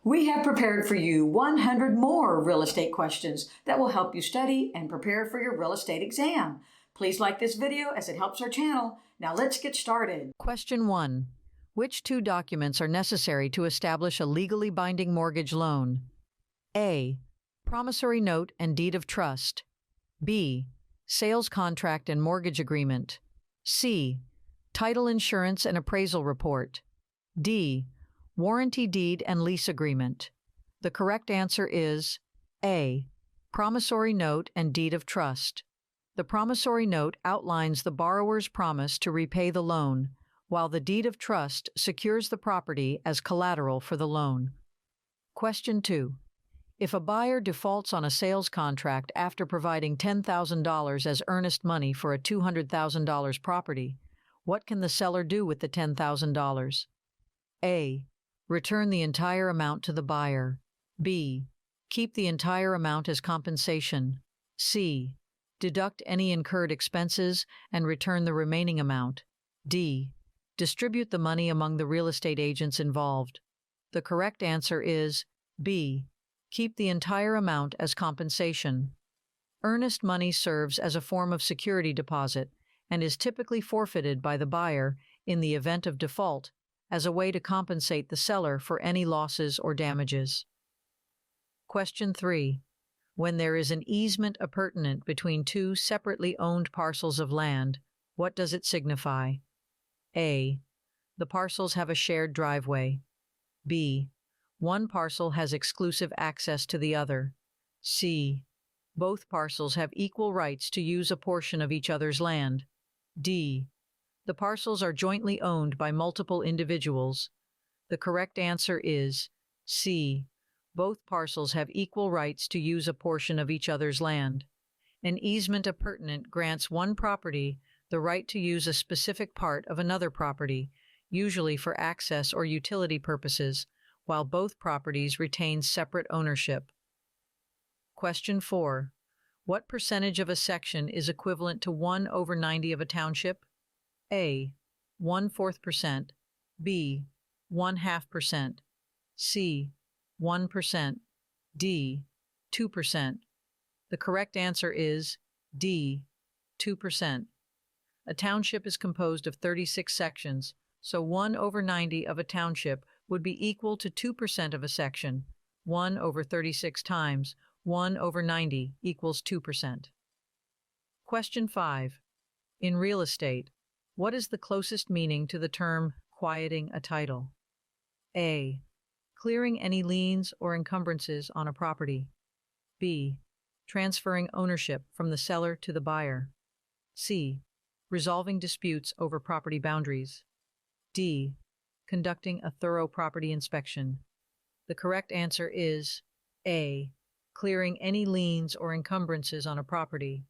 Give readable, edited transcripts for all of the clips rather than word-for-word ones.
We have prepared for you 100 more real estate questions that will help you study and prepare for your real estate exam. Please like this video as it helps our channel. Now let's get started. Question 1. Which two documents are necessary to establish a legally binding mortgage loan? A. Promissory note and deed of trust. B. Sales contract and mortgage agreement. C. Title insurance and appraisal report. D. Warranty deed and lease agreement. The correct answer is A. Promissory note and deed of trust. The promissory note outlines the borrower's promise to repay the loan, while the deed of trust secures the property as collateral for the loan. Question 2. If a buyer defaults on a sales contract after providing $10,000 as earnest money for a $200,000 property, what can the seller do with the $10,000? A. Return the entire amount to the buyer. B. Keep the entire amount as compensation. C. Deduct any incurred expenses and return the remaining amount. D. Distribute the money among the real estate agents involved. The correct answer is B. Keep the entire amount as compensation. Earnest money serves as a form of security deposit and is typically forfeited by the buyer in the event of default as a way to compensate the seller for any losses or damages. Question 3. When there is an easement appurtenant between two separately owned parcels of land, what does it signify? A. The parcels have a shared driveway. B. One parcel has exclusive access to the other. C. Both parcels have equal rights to use a portion of each other's land. D. The parcels are jointly owned by multiple individuals. The correct answer is C. Both parcels have equal rights to use a portion of each other's land. An easement appurtenant grants one property the right to use a specific part of another property, usually for access or utility purposes, while both properties retain separate ownership. Question 4. What percentage of a section is equivalent to 1/90 of a township? A. 1/4%. B. 1/2%. C. 1%. D. 2%. The correct answer is D. 2%. A township is composed of 36 sections, so 1/90 of a township would be equal to 2% of a section. 1/36 times 1/90 equals 2%. Question 5. In real estate, what is the closest meaning to the term quieting a title? A. Clearing any liens or encumbrances on a property. B. Transferring ownership from the seller to the buyer. C. Resolving disputes over property boundaries. D. Conducting a thorough property inspection. The correct answer is A. Clearing any liens or encumbrances on a property.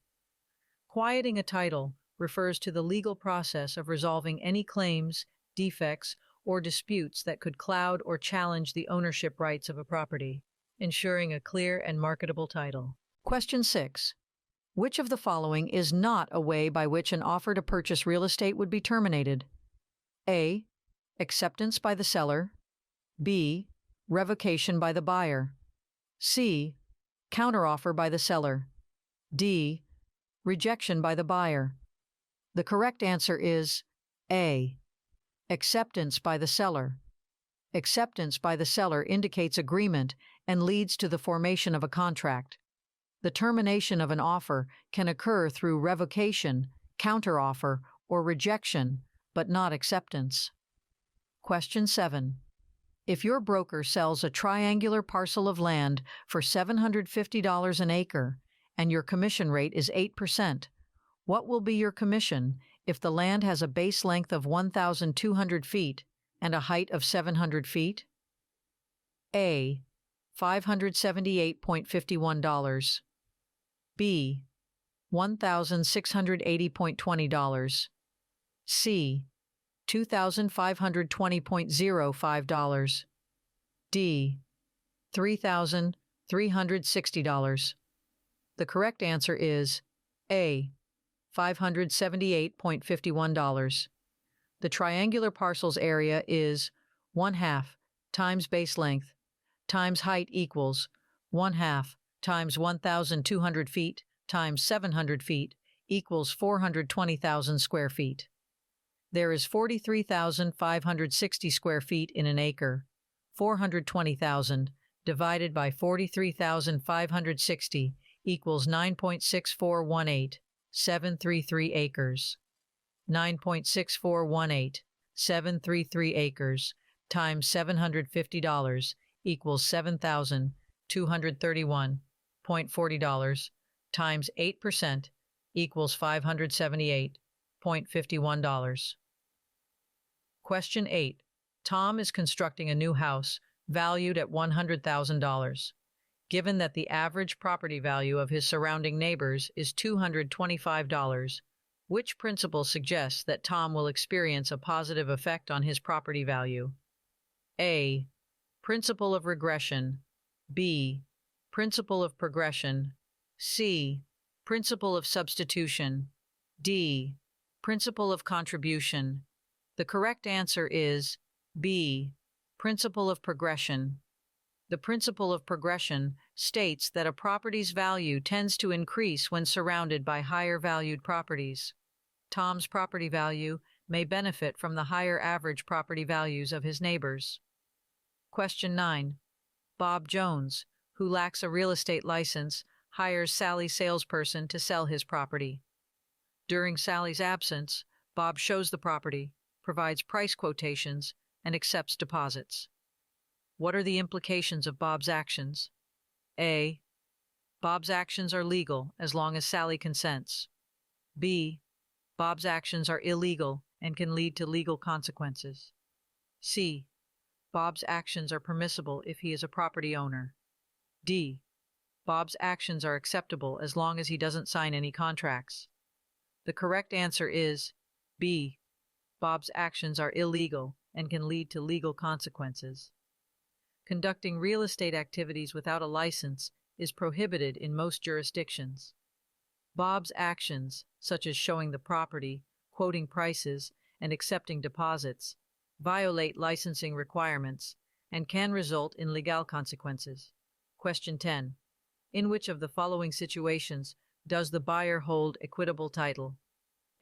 Quieting a title refers to the legal process of resolving any claims, defects, or disputes that could cloud or challenge the ownership rights of a property, ensuring a clear and marketable title. Question 6. Which of the following is not a way by which an offer to purchase real estate would be terminated? A. Acceptance by the seller. B. Revocation by the buyer. C. Counteroffer by the seller. D. Rejection by the buyer. The correct answer is A. Acceptance by the seller. Acceptance by the seller indicates agreement and leads to the formation of a contract. The termination of an offer can occur through revocation, counteroffer, or rejection, but not acceptance. Question 7. If your broker sells a triangular parcel of land for $750 an acre and your commission rate is 8%, what will be your commission if the land has a base length of 1,200 feet and a height of 700 feet? A. $578.51. B. $1,680.20. C. $2,520.05. D. $3,360. The correct answer is A. $578.51. The triangular parcel's area is 1/2 times base length times height equals 1/2 times 1,200 feet times 700 feet equals 420,000 square feet. There is 43,560 square feet in an acre. 420,000 divided by 43,560 equals 9.6418,733 acres. 9.6418,733 acres times $750 equals $7,231.40 times 8% equals $578.51. Question 8. Tom is constructing a new house valued at $100,000. Given that the average property value of his surrounding neighbors is $225, which principle suggests that Tom will experience a positive effect on his property value? A. Principle of regression. B. Principle of progression. C. Principle of substitution. D. Principle of contribution. The correct answer is B. Principle of progression. The principle of progression states that a property's value tends to increase when surrounded by higher valued properties. Tom's property value may benefit from the higher average property values of his neighbors. Question 9. Bob Jones, who lacks a real estate license, hires Sally's salesperson to sell his property. During Sally's absence, Bob shows the property, provides price quotations, and accepts deposits. What are the implications of Bob's actions? A. Bob's actions are legal as long as Sally consents. B. Bob's actions are illegal and can lead to legal consequences. C. Bob's actions are permissible if he is a property owner. D. Bob's actions are acceptable as long as he doesn't sign any contracts. The correct answer is B. Bob's actions are illegal and can lead to legal consequences. Conducting real estate activities without a license is prohibited in most jurisdictions. Bob's actions, such as showing the property, quoting prices, and accepting deposits, violate licensing requirements and can result in legal consequences. Question 10. In which of the following situations does the buyer hold equitable title?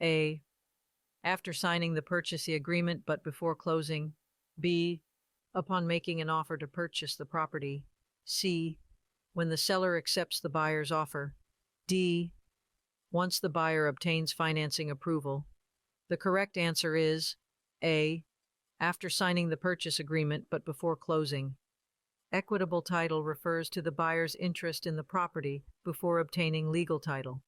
A. After signing the purchase agreement but before closing. B. Upon making an offer to purchase the property. C. When the seller accepts the buyer's offer. D. Once the buyer obtains financing approval. The correct answer is A. After signing the purchase agreement but before closing. Equitable title refers to the buyer's interest in the property before obtaining legal title.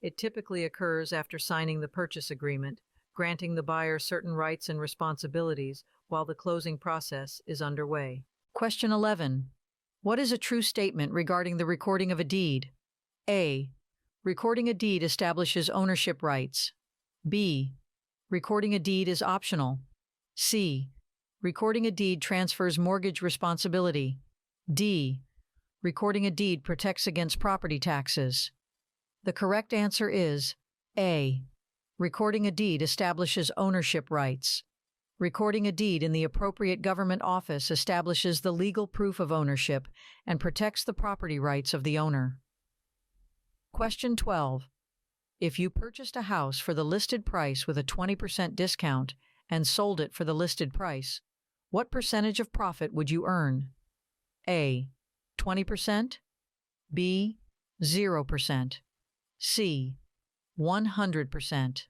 It typically occurs after signing the purchase agreement, granting the buyer certain rights and responsibilities while the closing process is underway. Question 11. What is a true statement regarding the recording of a deed? A. Recording a deed establishes ownership rights. B. Recording a deed is optional. C. Recording a deed transfers mortgage responsibility. D. Recording a deed protects against property taxes. The correct answer is A. Recording a deed establishes ownership rights. Recording a deed in the appropriate government office establishes the legal proof of ownership and protects the property rights of the owner. Question 12. If you purchased a house for the listed price with a 20% discount and sold it for the listed price, what percentage of profit would you earn? A. 20%. B. 0%. C. 100%.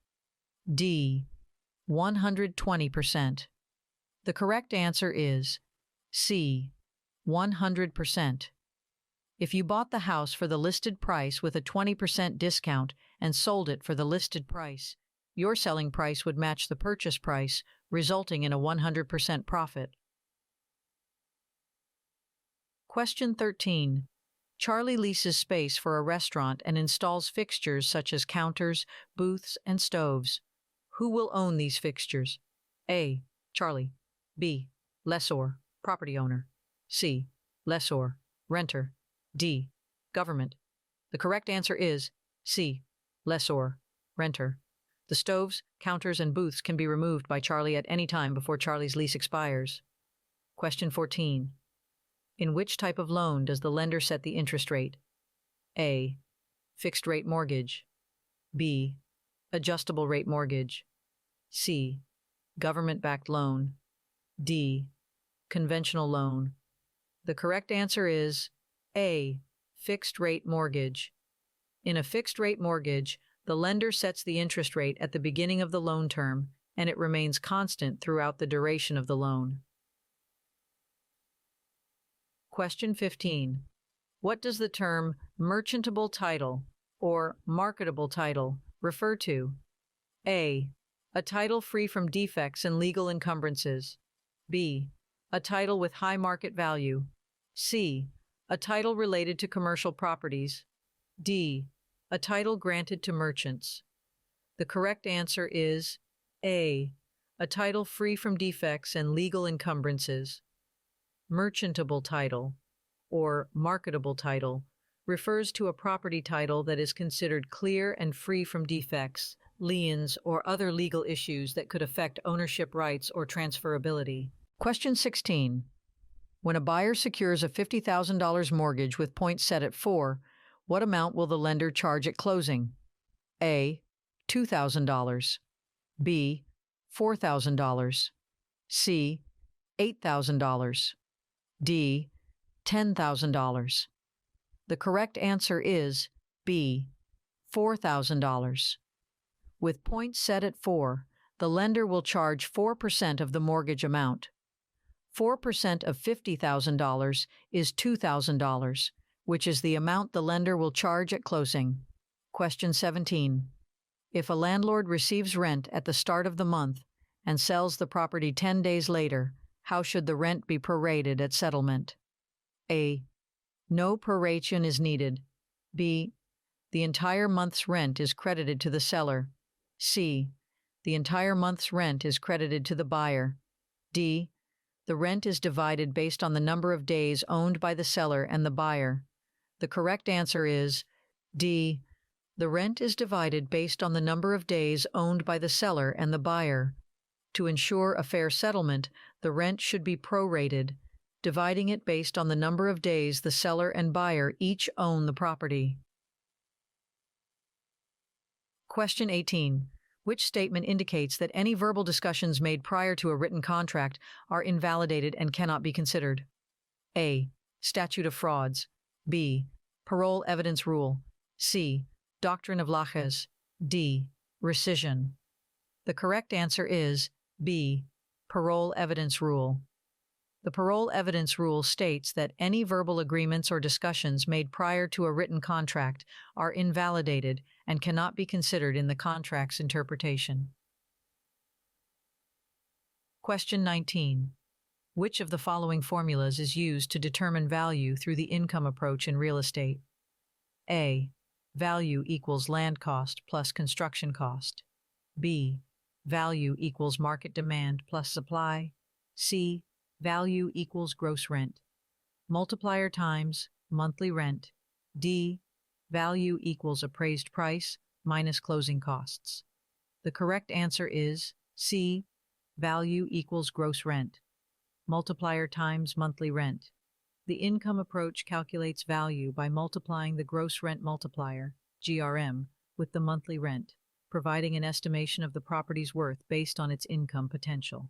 D. 120%. The correct answer is C. 100%. If you bought the house for the listed price with a 20% discount and sold it for the listed price, your selling price would match the purchase price, resulting in a 100% profit. Question 13. Charlie leases space for a restaurant and installs fixtures such as counters, booths, and stoves. Who will own these fixtures? A. Charlie. B. Lessor, property owner. C. Lessor, renter. D. Government. The correct answer is C. Lessor, renter. The stoves, counters, and booths can be removed by Charlie at any time before Charlie's lease expires. Question 14. In which type of loan does the lender set the interest rate? A. Fixed rate mortgage. B. Adjustable rate mortgage. C. Government-backed loan. D. Conventional loan. The correct answer is A. Fixed rate mortgage. In a fixed rate mortgage, the lender sets the interest rate at the beginning of the loan term, and it remains constant throughout the duration of the loan. Question 15. What does the term merchantable title or marketable title refer to? A. A title free from defects and legal encumbrances. B. A title with high market value. C. A title related to commercial properties. D. A title granted to merchants. The correct answer is A. A title free from defects and legal encumbrances. Merchantable title, or marketable title, refers to a property title that is considered clear and free from defects, liens, or other legal issues that could affect ownership rights or transferability. Question 16. When a buyer secures a $50,000 mortgage with points set at 4, what amount will the lender charge at closing? A. $2,000. B. $4,000. C. $8,000. D. $10,000. The correct answer is B. $4,000. With points set at 4, the lender will charge 4% of the mortgage amount. 4% of $50,000 is $2,000, which is the amount the lender will charge at closing. Question 17. If a landlord receives rent at the start of the month and sells the property 10 days later, how should the rent be prorated at settlement? A. No proration is needed. B. The entire month's rent is credited to the seller. C. The entire month's rent is credited to the buyer. D. The rent is divided based on the number of days owned by the seller and the buyer. The correct answer is D. The rent is divided based on the number of days owned by the seller and the buyer. To ensure a fair settlement, the rent should be prorated, dividing it based on the number of days the seller and buyer each own the property. Question 18. Which statement indicates that any verbal discussions made prior to a written contract are invalidated and cannot be considered? A. Statute of frauds. B. Parole evidence rule. C. Doctrine of Laches. D. Rescission. The correct answer is B. Parole evidence rule. The parole evidence rule states that any verbal agreements or discussions made prior to a written contract are invalidated and cannot be considered in the contract's interpretation. Question 19. Which of the following formulas is used to determine value through the income approach in real estate? A. Value equals land cost plus construction cost. B. Value equals market demand plus supply. C. Value equals gross rent. Multiplier times monthly rent. D. Value equals appraised price minus closing costs. The correct answer is C. Value equals gross rent. Multiplier times monthly rent. The income approach calculates value by multiplying the gross rent multiplier, GRM, with the monthly rent, providing an estimation of the property's worth based on its income potential.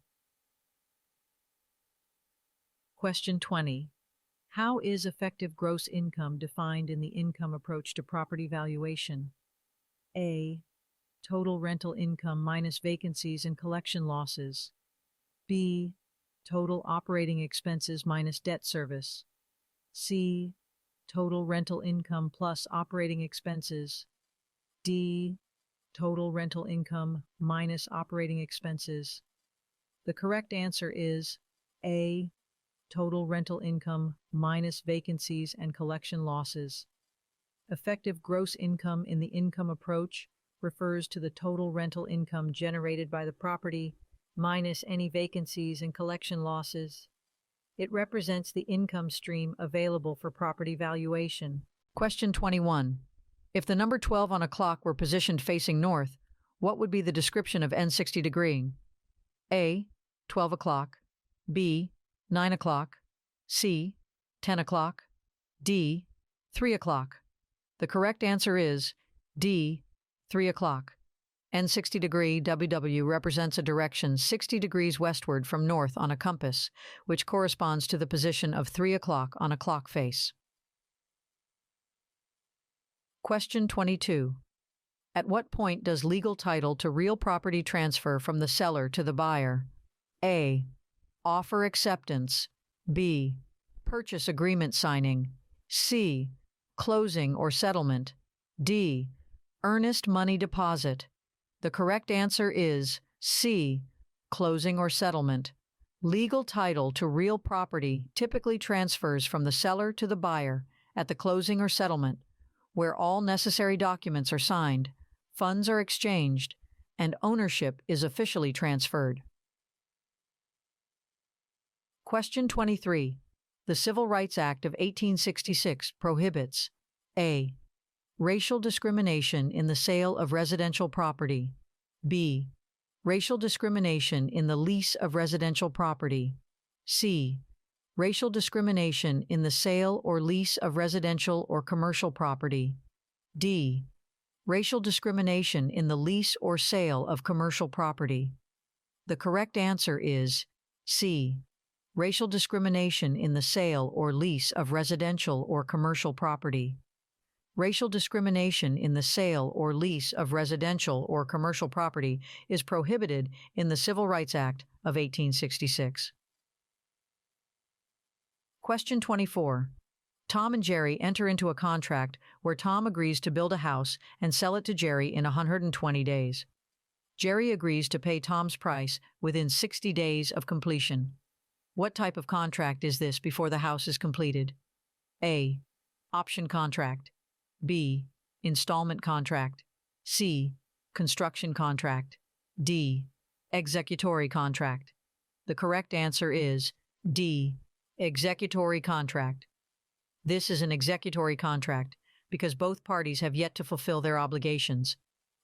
Question 20. How is effective gross income defined in the income approach to property valuation? A. Total rental income minus vacancies and collection losses. B. Total operating expenses minus debt service. C. Total rental income plus operating expenses. D. Total rental income minus operating expenses. The correct answer is A. Total rental income minus vacancies and collection losses. Effective gross income in the income approach refers to the total rental income generated by the property minus any vacancies and collection losses. It represents the income stream available for property valuation. Question 21. If the number 12 on a clock were positioned facing north, what would be the description of N60 degree? A. 12 o'clock. B. 9 o'clock. C. 10 o'clock, D, 3 o'clock. The correct answer is D, 3 o'clock. N60° WW represents a direction 60 degrees westward from north on a compass, which corresponds to the position of 3 o'clock on a clock face. Question 22. At what point does legal title to real property transfer from the seller to the buyer? A. Offer acceptance. B. Purchase agreement signing. C. Closing or settlement. D. Earnest money deposit. The correct answer is C. Closing or settlement. Legal title to real property typically transfers from the seller to the buyer at the closing or settlement, where all necessary documents are signed, funds are exchanged, and ownership is officially transferred. Question 23. The Civil Rights Act of 1866 prohibits A. Racial discrimination in the sale of residential property. B. Racial discrimination in the lease of residential property. C. Racial discrimination in the sale or lease of residential or commercial property. D. Racial discrimination in the lease or sale of commercial property. The correct answer is C. Racial discrimination in the sale or lease of residential or commercial property. Racial discrimination in the sale or lease of residential or commercial property is prohibited in the Civil Rights Act of 1866. Question 24. Tom and Jerry enter into a contract where Tom agrees to build a house and sell it to Jerry in 120 days. Jerry agrees to pay Tom's price within 60 days of completion. What type of contract is this before the house is completed? A. Option contract. B. Installment contract. C. Construction contract. D. Executory contract. The correct answer is D. Executory contract. This is an executory contract because both parties have yet to fulfill their obligations.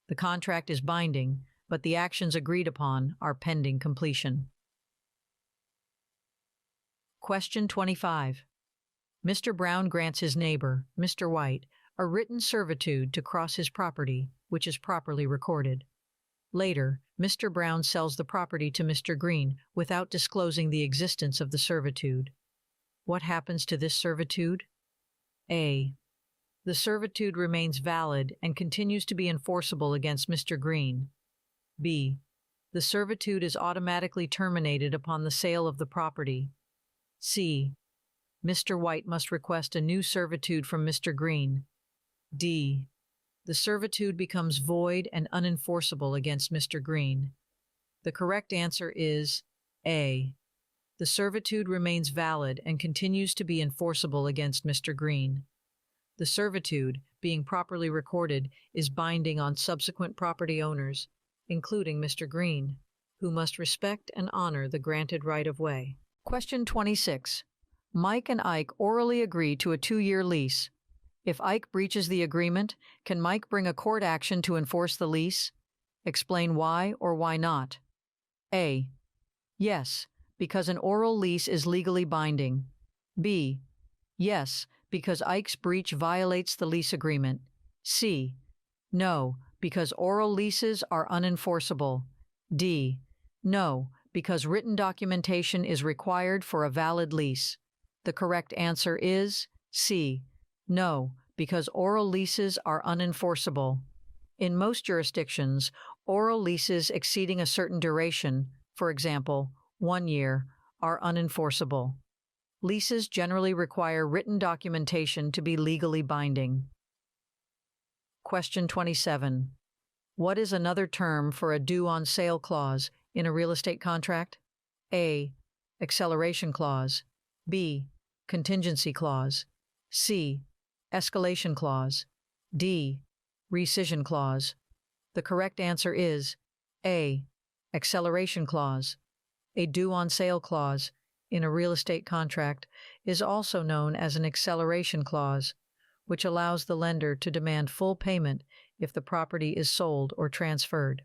The contract is binding, but the actions agreed upon are pending completion. Question 25. Mr. Brown grants his neighbor, Mr. White, a written servitude to cross his property, which is properly recorded. Later, Mr. Brown sells the property to Mr. Green without disclosing the existence of the servitude. What happens to this servitude? A. The servitude remains valid and continues to be enforceable against Mr. Green. B. The servitude is automatically terminated upon the sale of the property. C. Mr. White must request a new servitude from Mr. Green. D. The servitude becomes void and unenforceable against Mr. Green. The correct answer is A. The servitude remains valid and continues to be enforceable against Mr. Green. The servitude, being properly recorded, is binding on subsequent property owners, including Mr. Green, who must respect and honor the granted right-of-way. Question 26. Mike and Ike orally agree to a 2-year lease. If Ike breaches the agreement, can Mike bring a court action to enforce the lease? Explain why or why not. A. Yes, because an oral lease is legally binding. B. Yes, because Ike's breach violates the lease agreement. C. No, because oral leases are unenforceable. D. No, because written documentation is required for a valid lease. The correct answer is C. No, because oral leases are unenforceable. In most jurisdictions, oral leases exceeding a certain duration, for example, 1 year, are unenforceable. Leases generally require written documentation to be legally binding. Question 27. What is another term for a due-on-sale clause in a real estate contract? A. Acceleration clause. B. Contingency clause. C. Escalation clause. D. Rescission clause. The correct answer is A. Acceleration clause. A due-on-sale clause in a real estate contract is also known as an acceleration clause, which allows the lender to demand full payment if the property is sold or transferred.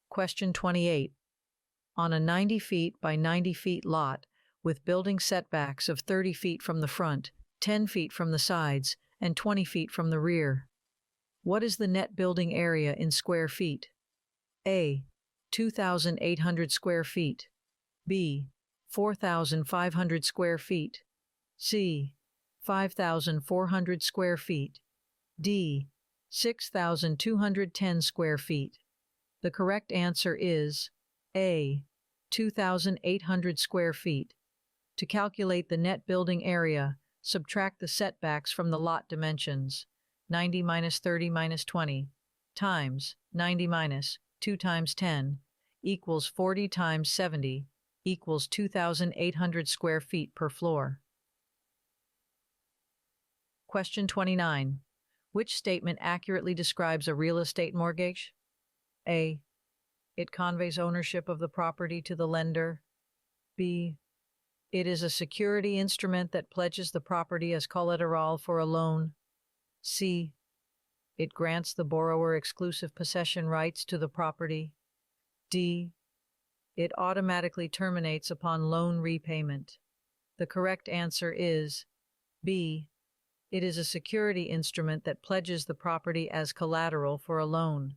Question 28. On a 90 feet by 90 feet lot with building setbacks of 30 feet from the front, 10 feet from the sides, and 20 feet from the rear. What is the net building area in square feet? A. 2,800 square feet. B. 4,500 square feet. C. 5,400 square feet. D. 6,210 square feet. The correct answer is A. 2,800 square feet. To calculate the net building area, subtract the setbacks from the lot dimensions. 90 minus 30 minus 20 times 90 minus 2 times 10 equals 40 times 70 equals 2,800 square feet per floor. Question 29. Which statement accurately describes a real estate mortgage? A. It conveys ownership of the property to the lender. B. It is a security instrument that pledges the property as collateral for a loan. C. It grants the borrower exclusive possession rights to the property. D. It automatically terminates upon loan repayment. The correct answer is B. It is a security instrument that pledges the property as collateral for a loan.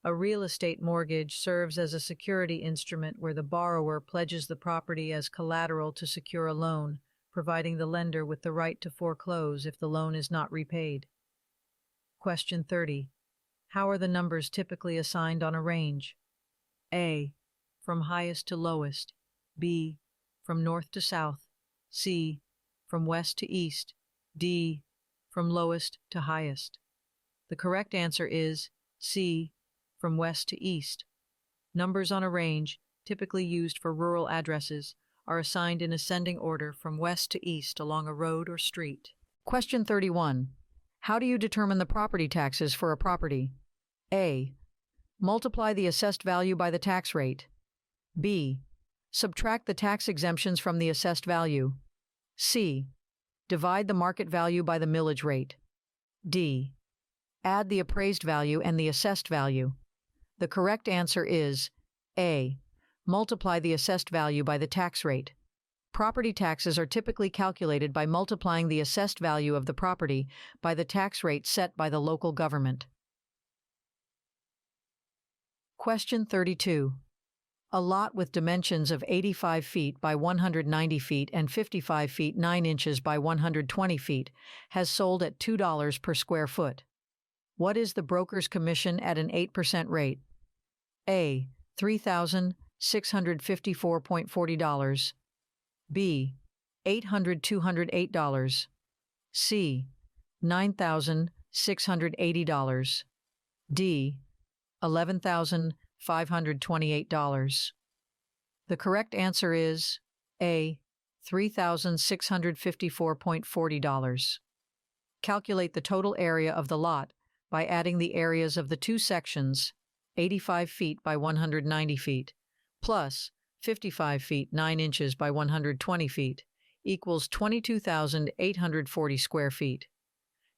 A real estate mortgage serves as a security instrument where the borrower pledges the property as collateral to secure a loan, providing the lender with the right to foreclose if the loan is not repaid. Question 30. How are the numbers typically assigned on a range? A. From highest to lowest. B. From north to south. C. From west to east. D. From lowest to highest. The correct answer is C. From west to east. Numbers on a range, typically used for rural addresses, are assigned in ascending order from west to east along a road or street. Question 31. How do you determine the property taxes for a property? A. Multiply the assessed value by the tax rate. B. Subtract the tax exemptions from the assessed value. C. Divide the market value by the millage rate. D. Add the appraised value and the assessed value. The correct answer is A. Multiply the assessed value by the tax rate. Property taxes are typically calculated by multiplying the assessed value of the property by the tax rate set by the local government. Question 32. A lot with dimensions of 85 feet by 190 feet and 55 feet 9 inches by 120 feet has sold at $2 per square foot. What is the broker's commission at an 8% rate? A. $3,654.40. B. $8,208. C. $9,680. D. $11,528. The correct answer is A. $3,654.40. Calculate the total area of the lot by adding the areas of the two sections, 85 feet by 190 feet, plus 55 feet 9 inches by 120 feet, equals 22,840 square feet.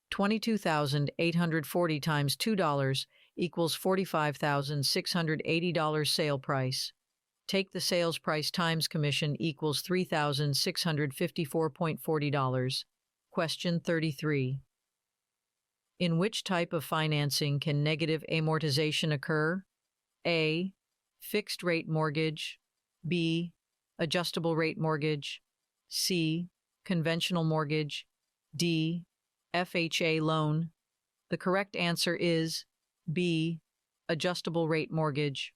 22,840 times $2 equals $45,680 sale price. Take the sales price times commission equals $3,654.40. Question 33. In which type of financing can negative amortization occur? A. Fixed rate mortgage. B. Adjustable rate mortgage. C. Conventional mortgage. D. FHA loan. The correct answer is B. Adjustable rate mortgage.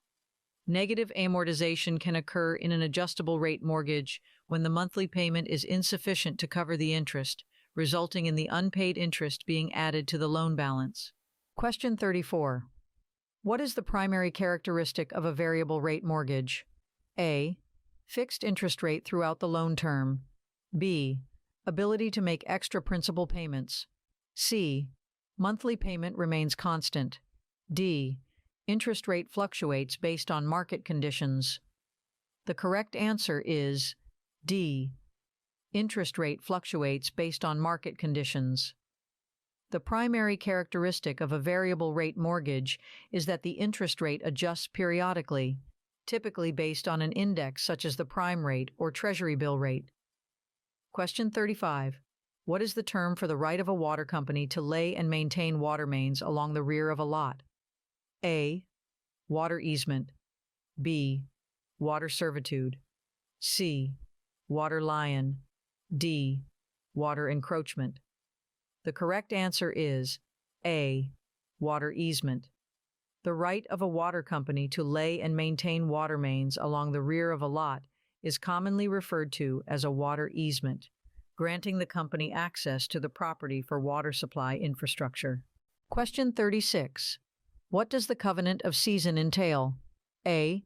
Negative amortization can occur in an adjustable rate mortgage when the monthly payment is insufficient to cover the interest, resulting in the unpaid interest being added to the loan balance. Question 34. What is the primary characteristic of a variable rate mortgage? A. Fixed interest rate throughout the loan term. B. Ability to make extra principal payments. C. Monthly payment remains constant. D. Interest rate fluctuates based on market conditions. The correct answer is D. Interest rate fluctuates based on market conditions. The primary characteristic of a variable rate mortgage is that the interest rate adjusts periodically. typically based on an index such as the prime rate or treasury bill rate. Question 35. What is the term for the right of a water company to lay and maintain water mains along the rear of a lot? A. Water easement. B. Water servitude. C. Water lion. D. Water encroachment. The correct answer is A. Water easement. The right of a water company to lay and maintain water mains along the rear of a lot is commonly referred to as a water easement, granting the company access to the property for water supply infrastructure. Question 36. What does the covenant of season entail? A.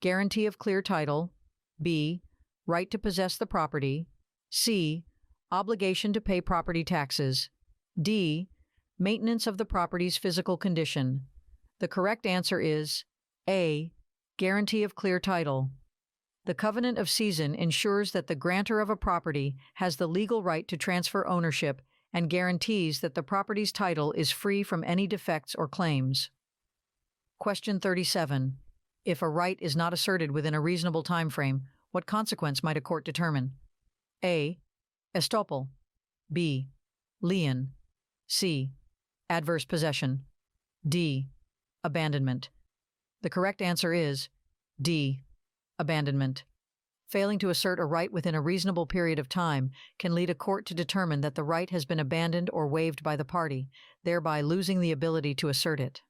Guarantee of clear title. B. Right to possess the property. C. Obligation to pay property taxes. D. Maintenance of the property's physical condition. The correct answer is A. Guarantee of clear title. The covenant of season ensures that the grantor of a property has the legal right to transfer ownership and guarantees that the property's title is free from any defects or claims. Question 37. If a right is not asserted within a reasonable time frame, what consequence might a court determine? A. Estoppel. B. Lien. C. Adverse possession. D. Abandonment. The correct answer is D. Abandonment. Failing to assert a right within a reasonable period of time can lead a court to determine that the right has been abandoned or waived by the party, thereby losing the ability to assert it.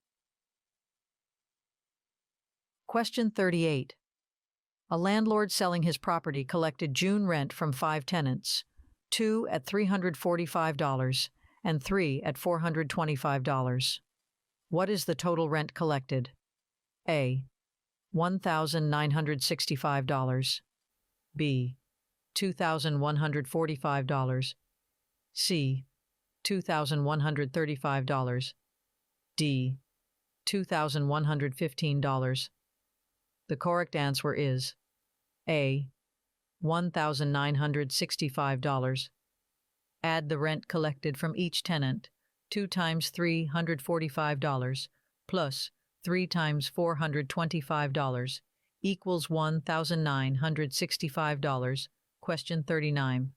Question 38. A landlord selling his property collected June rent from 5 tenants, 2 at $345 and 3 at $425. What is the total rent collected? A. $1,965. B. $2,145. C. $2,135. D. $2,115. The correct answer is A. $1,965. Add the rent collected from each tenant, 2 times $345 plus 3 times $425 equals $1,965. Question 39.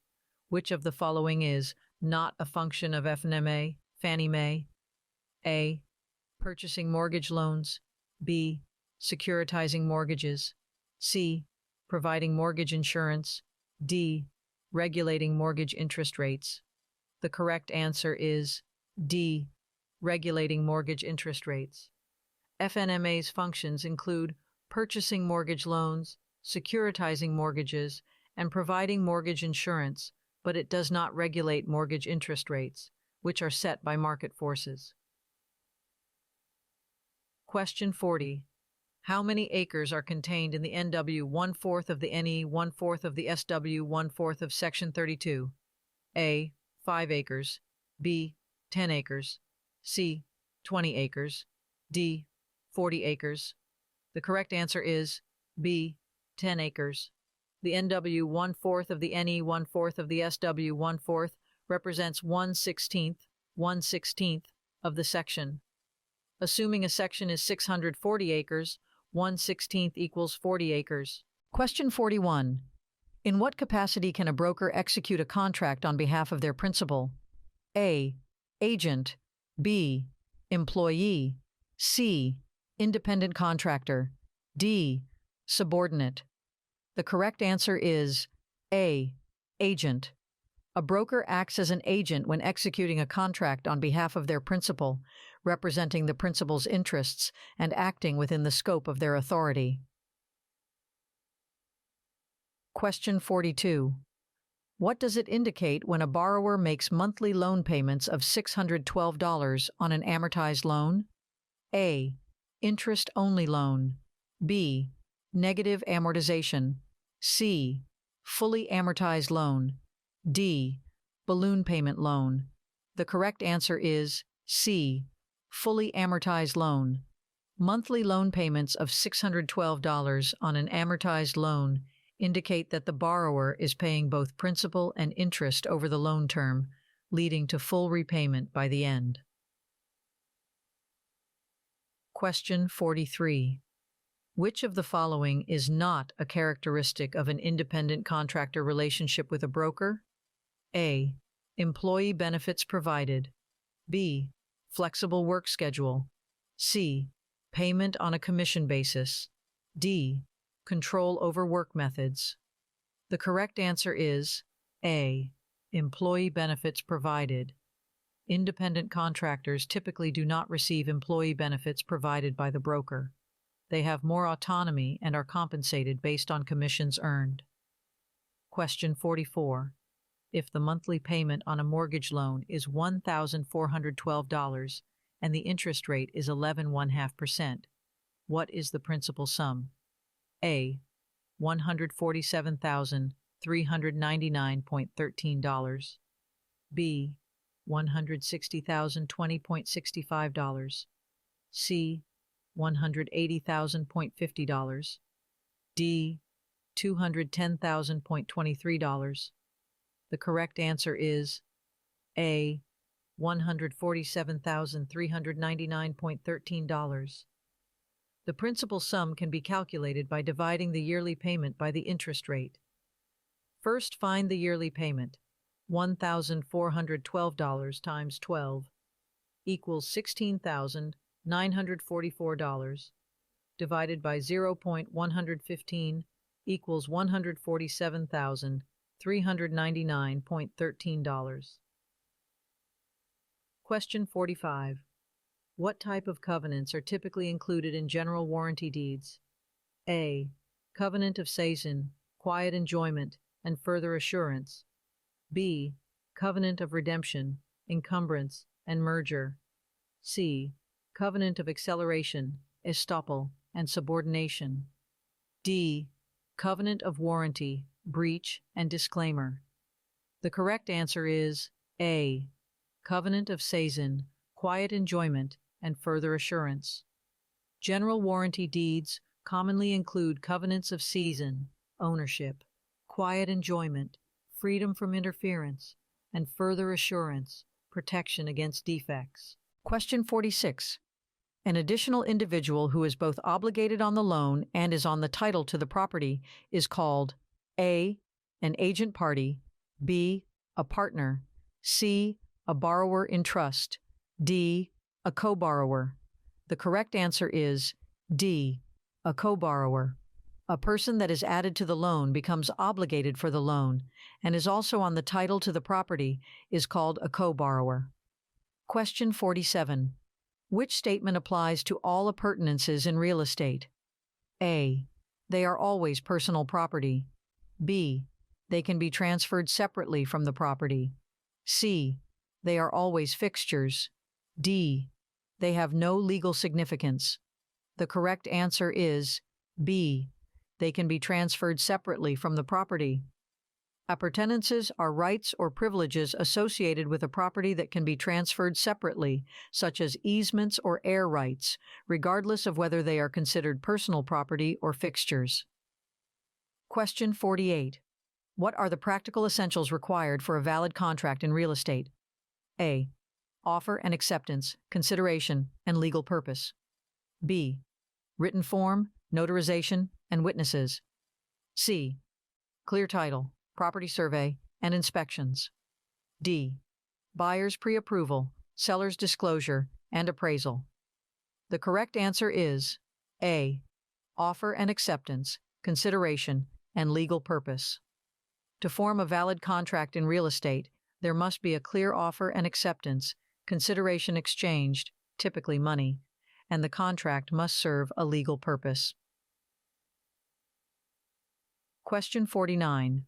Which of the following is not a function of FNMA, Fannie Mae? A. Purchasing mortgage loans. B. Securitizing mortgages. C. Providing mortgage insurance. D. Regulating mortgage interest rates. The correct answer is D. Regulating mortgage interest rates. FNMA's functions include purchasing mortgage loans, securitizing mortgages, and providing mortgage insurance, but it does not regulate mortgage interest rates, which are set by market forces. Question 40. How many acres are contained in the NW 1/4 of the NE 1/4 of the SW 1/4 of Section 32? A. 5 acres. B. 10 acres. C. 20 acres. D. 40 acres. The correct answer is B. 10 acres. The NW 1/4 of the NE 1/4 of the SW 1/4 represents 1/16 of the section. Assuming a section is 640 acres, 1/16 equals 40 acres. Question 41. In what capacity can a broker execute a contract on behalf of their principal? A. Agent. B. Employee. C. Independent contractor. D. Subordinate. The correct answer is A. Agent. A broker acts as an agent when executing a contract on behalf of their principal, representing the principal's interests and acting within the scope of their authority. Question 42. What does it indicate when a borrower makes monthly loan payments of $612 on an amortized loan? A. Interest-only loan. B. Negative amortization. C. Fully amortized loan. D. Balloon payment loan. The correct answer is C. Fully amortized loan. Monthly loan payments of $612 on an amortized loan indicate that the borrower is paying both principal and interest over the loan term, leading to full repayment by the end. Question 43. Which of the following is not a characteristic of an independent contractor relationship with a broker? A. Employee benefits provided. B. Flexible work schedule. C. Payment on a commission basis. D. Control over work methods. The correct answer is A. Employee benefits provided. Independent contractors typically do not receive employee benefits provided by the broker. They have more autonomy and are compensated based on commissions earned. Question 44. If the monthly payment on a mortgage loan is $1,412 and the interest rate is 11.5%, what is the principal sum? A. $147,399.13. B. $160,020.65. C. $180,050. D. $210,023. The correct answer is A. $147,399.13. The principal sum can be calculated by dividing the yearly payment by the interest rate. First, find the yearly payment. $1,412 times 12 equals $16,944, divided by 0.115 equals $147,399.13. Question 45. What type of covenants are typically included in general warranty deeds? A. Covenant of seisin, quiet enjoyment, and further assurance. B. Covenant of redemption, encumbrance, and merger. C. Covenant of acceleration, estoppel, and subordination. D. Covenant of warranty, breach, and disclaimer. The correct answer is A. Covenant of seisin, quiet enjoyment, and further assurance. General warranty deeds commonly include covenants of seisin, ownership, quiet enjoyment, freedom from interference, and further assurance, protection against defects. Question 46. An additional individual who is both obligated on the loan and is on the title to the property is called A. An agent party, B. A partner, C. A borrower in trust, D. A co-borrower. The correct answer is D. A co-borrower. A person that is added to the loan becomes obligated for the loan and is also on the title to the property is called a co-borrower. Question 47. Which statement applies to all appurtenances in real estate? A. They are always personal property. B. They can be transferred separately from the property. C. They are always fixtures. D. They have no legal significance. The correct answer is B. They can be transferred separately from the property. Appurtenances are rights or privileges associated with a property that can be transferred separately, such as easements or air rights, regardless of whether they are considered personal property or fixtures. Question 48. What are the practical essentials required for a valid contract in real estate? A. Offer and acceptance, consideration, and legal purpose. B. Written form, notarization, and witnesses. C. Clear title, property survey, and inspections. D. Buyer's pre-approval, seller's disclosure, and appraisal. The correct answer is A. Offer and acceptance, consideration, and legal purpose. To form a valid contract in real estate, there must be a clear offer and acceptance, consideration exchanged, typically money, and the contract must serve a legal purpose. Question 49.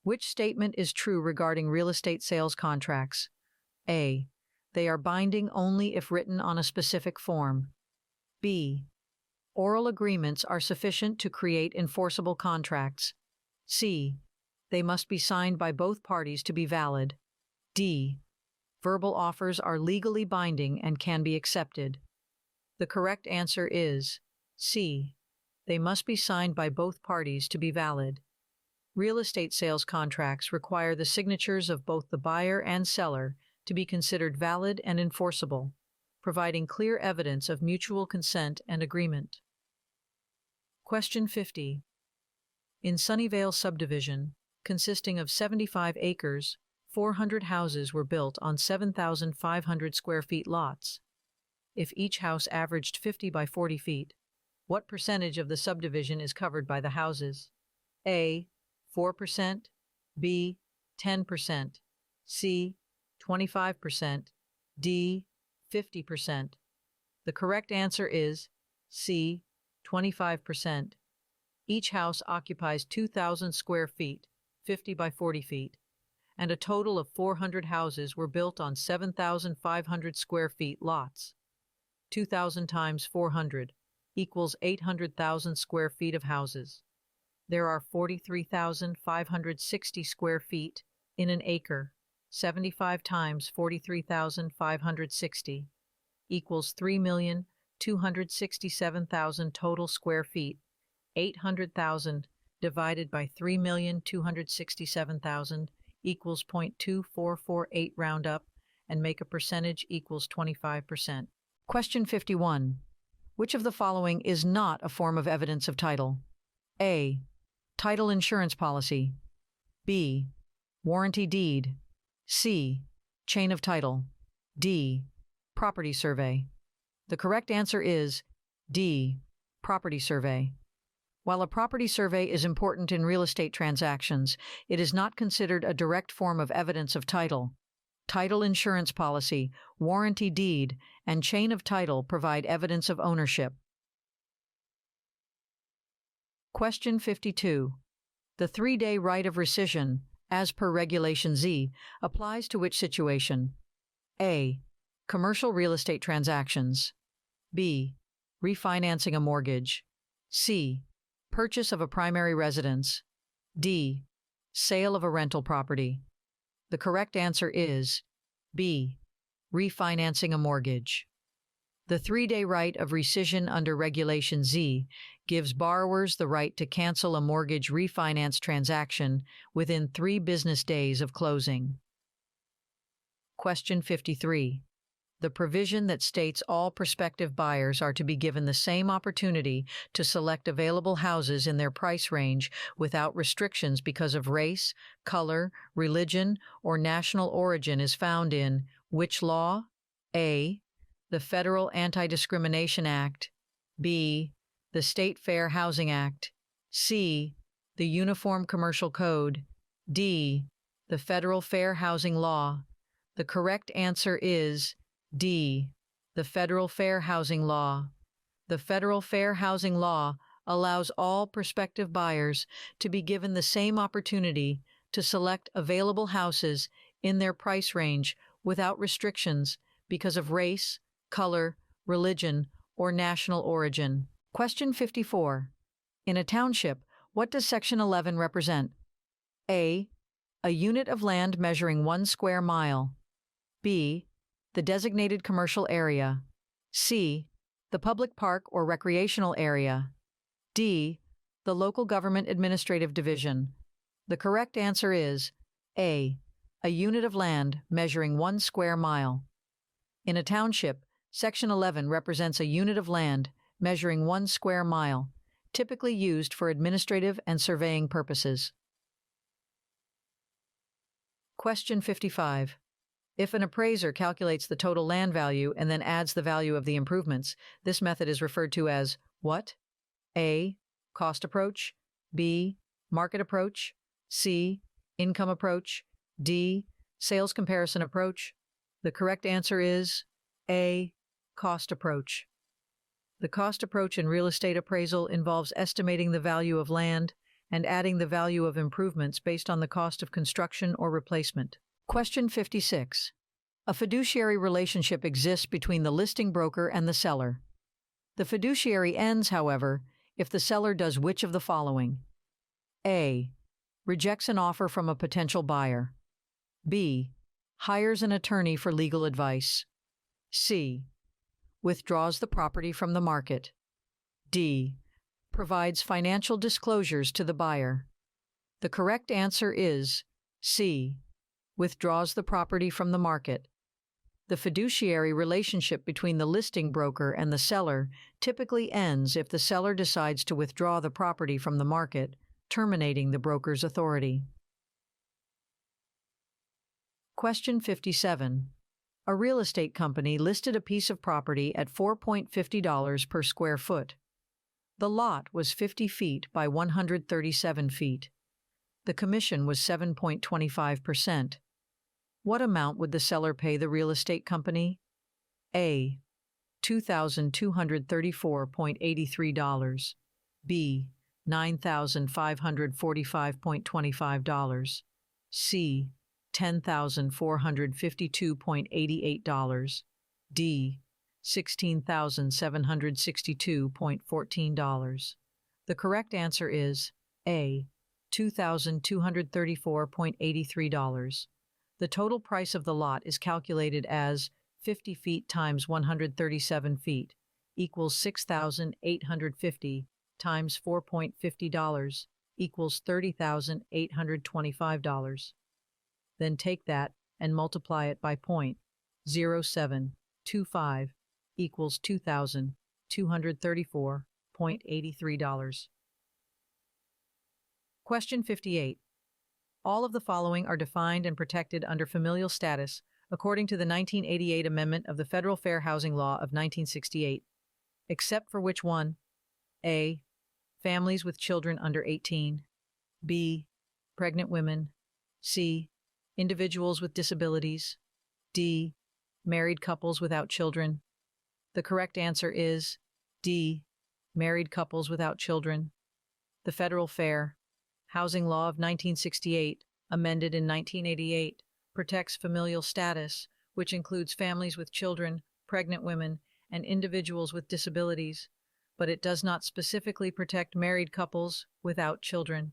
Which statement is true regarding real estate sales contracts? A. They are binding only if written on a specific form. B. Oral agreements are sufficient to create enforceable contracts. C. They must be signed by both parties to be valid. D. Verbal offers are legally binding and can be accepted. The correct answer is C. They must be signed by both parties to be valid. Real estate sales contracts require the signatures of both the buyer and seller to be considered valid and enforceable, providing clear evidence of mutual consent and agreement. Question 50. In Sunnyvale subdivision, consisting of 75 acres, 400 houses were built on 7,500 square feet lots. If each house averaged 50 by 40 feet, what percentage of the subdivision is covered by the houses? A. 4%, B. 10%, C. 25%, D. 50%. The correct answer is C. 25%. Each house occupies 2,000 square feet, 50 by 40 feet, and a total of 400 houses were built on 7,500 square feet lots. 2,000 times 400 equals 800,000 square feet of houses. There are 43,560 square feet in an acre. 75 times 43,560 equals 3,267,000 total square feet. 800,000 divided by 3,267,000 equals 0.2448, round up, and make a percentage equals 25%. Question 51. Which of the following is not a form of evidence of title? A. Title insurance policy. B. Warranty deed. C. Chain of title. D. Property survey. The correct answer is D. Property survey. While a property survey is important in real estate transactions, it is not considered a direct form of evidence of title. Title insurance policy, warranty deed, and chain of title provide evidence of ownership. Question 52. The 3-day right of rescission, as per Regulation Z, applies to which situation? A. Commercial real estate transactions. B. Refinancing a mortgage. C. Purchase of a primary residence. D. Sale of a rental property. The correct answer is B. Refinancing a mortgage. The 3-day right of rescission under Regulation Z gives borrowers the right to cancel a mortgage refinance transaction within 3 business days of closing. Question 53. The provision that states all prospective buyers are to be given the same opportunity to select available houses in their price range without restrictions because of race, color, religion, or national origin is found in which law? A. The Federal Anti-Discrimination Act. B. The State Fair Housing Act. C. The Uniform Commercial Code. D. The Federal Fair Housing Law. The correct answer is D. The Federal Fair Housing Law. The Federal Fair Housing Law allows all prospective buyers to be given the same opportunity to select available houses in their price range without restrictions because of race, color, religion, or national origin. Question 54. In a township, what does Section 11 represent? A. A unit of land measuring 1 square mile. B. The designated commercial area. C. The public park or recreational area. D. The local government administrative division. The correct answer is A. A unit of land measuring 1 square mile. In a township, Section 11 represents a unit of land measuring 1 square mile, typically used for administrative and surveying purposes. Question 55. If an appraiser calculates the total land value and then adds the value of the improvements, this method is referred to as what? A. Cost approach. B. Market approach. C. Income approach. D. Sales comparison approach. The correct answer is A. Cost approach. The cost approach in real estate appraisal involves estimating the value of land and adding the value of improvements based on the cost of construction or replacement. Question 56. A fiduciary relationship exists between the listing broker and the seller. The fiduciary ends, however, if the seller does which of the following? A. Rejects an offer from a potential buyer. B. Hires an attorney for legal advice. C. Withdraws the property from the market. D. Provides financial disclosures to the buyer. The correct answer is C. Withdraws the property from the market. The fiduciary relationship between the listing broker and the seller typically ends if the seller decides to withdraw the property from the market, terminating the broker's authority. Question 57. A real estate company listed a piece of property at $4.50 per square foot. The lot was 50 feet by 137 feet. The commission was 7.25%. What amount would the seller pay the real estate company? A. $2,234.83. B. $9,545.25. C. $10,452.88. D. $16,762.14. The correct answer is A. $2,234.83. The total price of the lot is calculated as 50 feet times 137 feet equals $6,850 times $4.50 equals $30,825. Then take that and multiply it by 0.0725 equals $2,234.83. Question 58. All of the following are defined and protected under familial status according to the 1988 Amendment of the Federal Fair Housing Law of 1968, except for which one? A. Families with children under 18. B. Pregnant women. C. Individuals with disabilities. D. Married couples without children. The correct answer is D. Married couples without children. The Federal Fair Housing Law of 1968, amended in 1988, protects familial status, which includes families with children, pregnant women, and individuals with disabilities, but it does not specifically protect married couples without children.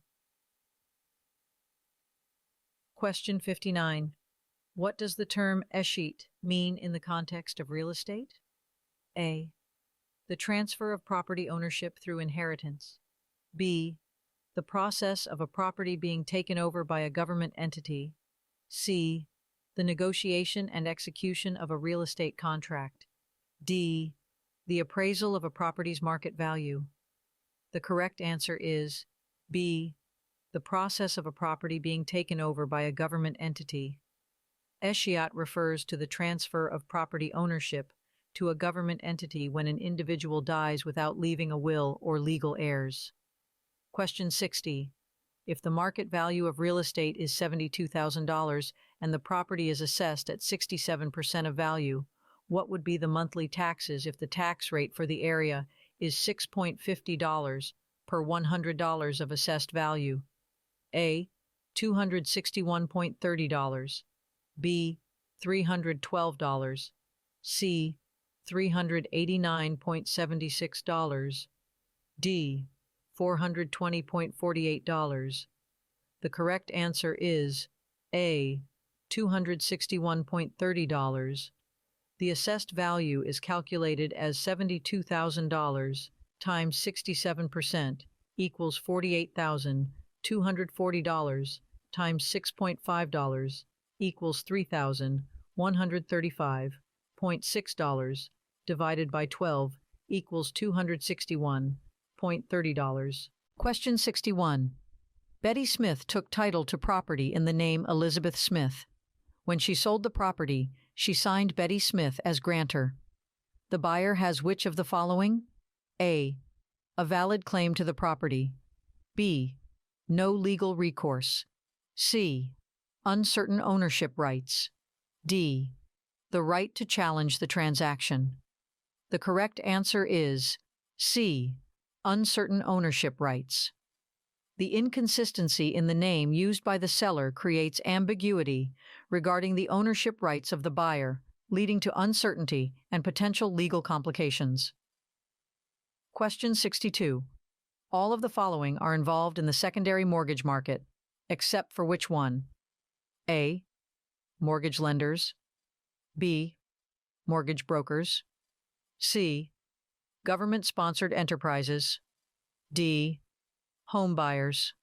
Question 59. What does the term escheat mean in the context of real estate? A. The transfer of property ownership through inheritance. B. The process of a property being taken over by a government entity. C. The negotiation and execution of a real estate contract. D. The appraisal of a property's market value. The correct answer is B. The process of a property being taken over by a government entity. Escheat refers to the transfer of property ownership to a government entity when an individual dies without leaving a will or legal heirs. Question 60. If the market value of real estate is $72,000 and the property is assessed at 67% of value, what would be the monthly taxes if the tax rate for the area is $6.50 per $100 of assessed value? A. $261.30. B. $312. C. $389.76. D. $420.48. The correct answer is A. $261.30. The assessed value is calculated as $72,000 times 67% equals $48,240 times $6.5 equals $3,135.6 divided by 12 equals $261.30. Question 61. Betty Smith took title to property in the name Elizabeth Smith. When she sold the property, she signed Betty Smith as grantor. The buyer has which of the following? A. A valid claim to the property. B. No legal recourse. C. Uncertain ownership rights. D. The right to challenge the transaction. The correct answer is C. Uncertain ownership rights. The inconsistency in the name used by the seller creates ambiguity regarding the ownership rights of the buyer, leading to uncertainty and potential legal complications. Question 62. All of the following are involved in the secondary mortgage market, except for which one? A. Mortgage lenders. B. Mortgage brokers. C. Government-sponsored enterprises. D. Home buyers.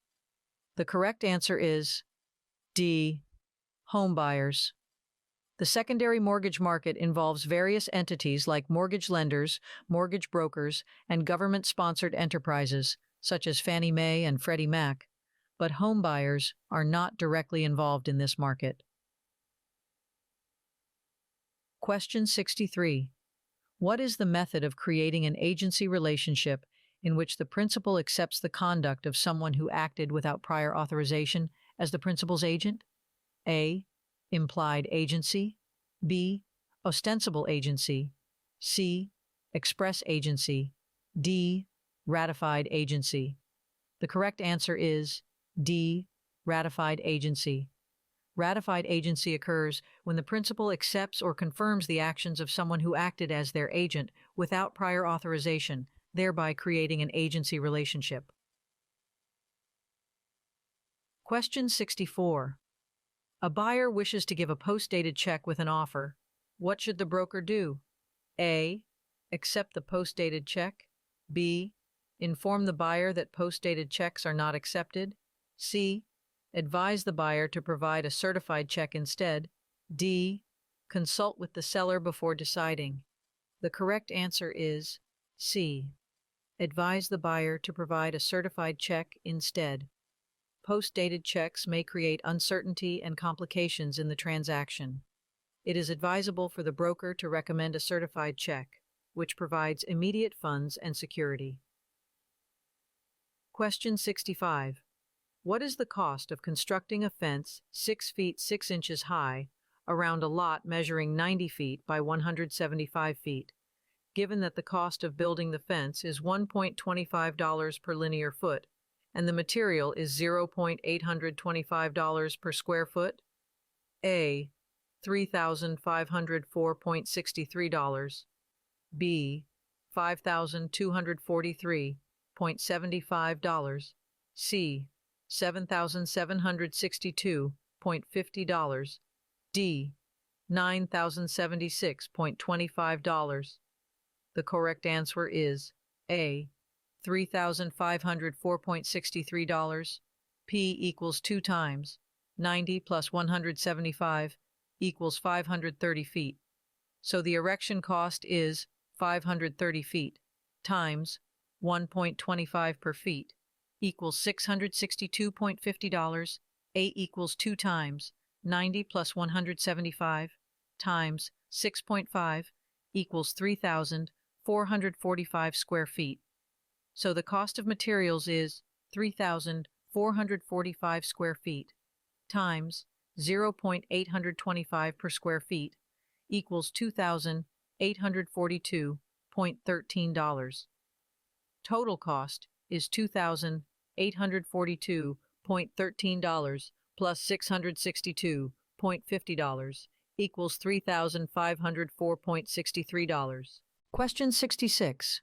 The correct answer is D. Home buyers. The secondary mortgage market involves various entities like mortgage lenders, mortgage brokers, and government-sponsored enterprises, such as Fannie Mae and Freddie Mac, but home buyers are not directly involved in this market. Question 63. What is the method of creating an agency relationship in which the principal accepts the conduct of someone who acted without prior authorization as the principal's agent? A. Implied agency. B. Ostensible agency. C. Express agency. D. Ratified agency. The correct answer is D. Ratified agency. Ratified agency occurs when the principal accepts or confirms the actions of someone who acted as their agent without prior authorization, thereby creating an agency relationship. Question 64. A buyer wishes to give a post-dated check with an offer. What should the broker do? A. Accept the post-dated check. B. Inform the buyer that post-dated checks are not accepted. C. Advise the buyer to provide a certified check instead. D. Consult with the seller before deciding. The correct answer is C. Advise the buyer to provide a certified check instead. Post-dated checks may create uncertainty and complications in the transaction. It is advisable for the broker to recommend a certified check, which provides immediate funds and security. Question 65. What is the cost of constructing a fence 6 feet 6 inches high around a lot measuring 90 feet by 175 feet, given that the cost of building the fence is $1.25 per linear foot and the material is $0.825 per square foot? A. $3,504.63. B. $5,243.75. C. $7,762.50. D. $9,076.25. The correct answer is A. $3,504.63. P equals 2 times 90 plus 175 equals 530 feet. So the erection cost is 530 feet times 1.25 per feet equals $662.50. A equals 2 times 90 plus 175 times 6.5 equals 3,445 square feet. So the cost of materials is 3,445 square feet times 0.825 per square feet equals $2,842.13. Total cost is $2,842.13 plus $662.50 equals $3,504.63. Question 66.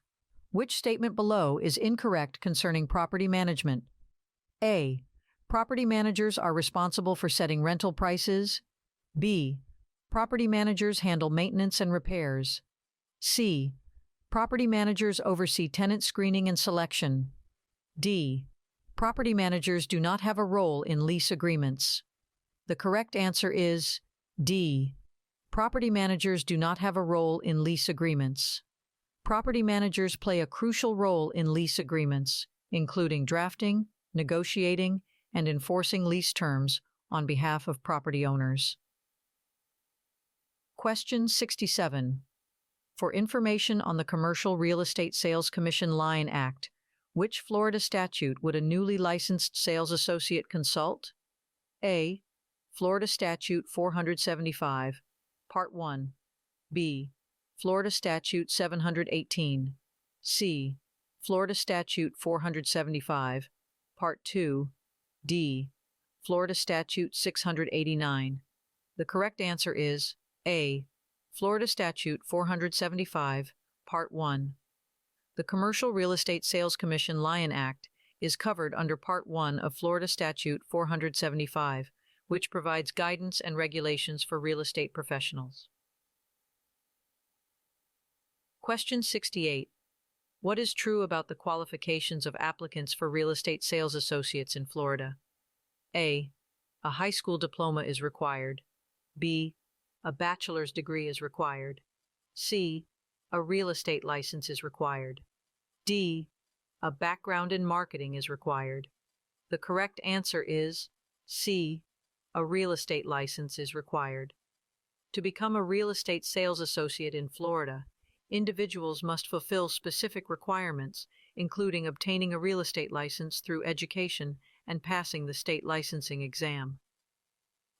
Which statement below is incorrect concerning property management? A. Property managers are responsible for setting rental prices. B. Property managers handle maintenance and repairs. C. Property managers oversee tenant screening and selection. D. Property managers do not have a role in lease agreements. The correct answer is D. Property managers do not have a role in lease agreements. Property managers play a crucial role in lease agreements, including drafting, negotiating, and enforcing lease terms on behalf of property owners. Question 67. For information on the Commercial Real Estate Sales Commission Line Act, which Florida statute would a newly licensed sales associate consult? A. Florida Statute 475, Part 1. B. Florida Statute 718. C. Florida Statute 475, Part 2. D. Florida Statute 689. The correct answer is A. Florida Statute 475, Part 1. The Commercial Real Estate Sales Commission Line Act is covered under Part 1 of Florida Statute 475, which provides guidance and regulations for real estate professionals. Question 68. What is true about the qualifications of applicants for real estate sales associates in Florida? A. A high school diploma is required. B. A bachelor's degree is required. C. A real estate license is required. D. A background in marketing is required. The correct answer is C. A real estate license is required. To become a real estate sales associate in Florida, individuals must fulfill specific requirements, including obtaining a real estate license through education and passing the state licensing exam.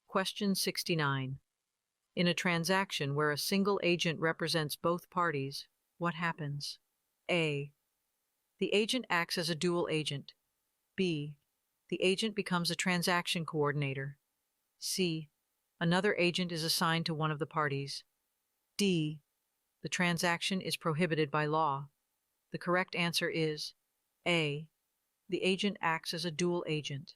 Question 69. In a transaction where a single agent represents both parties, what happens? A. The agent acts as a dual agent. B. The agent becomes a transaction coordinator. C. Another agent is assigned to one of the parties. D. The transaction is prohibited by law. The correct answer is A. The agent acts as a dual agent.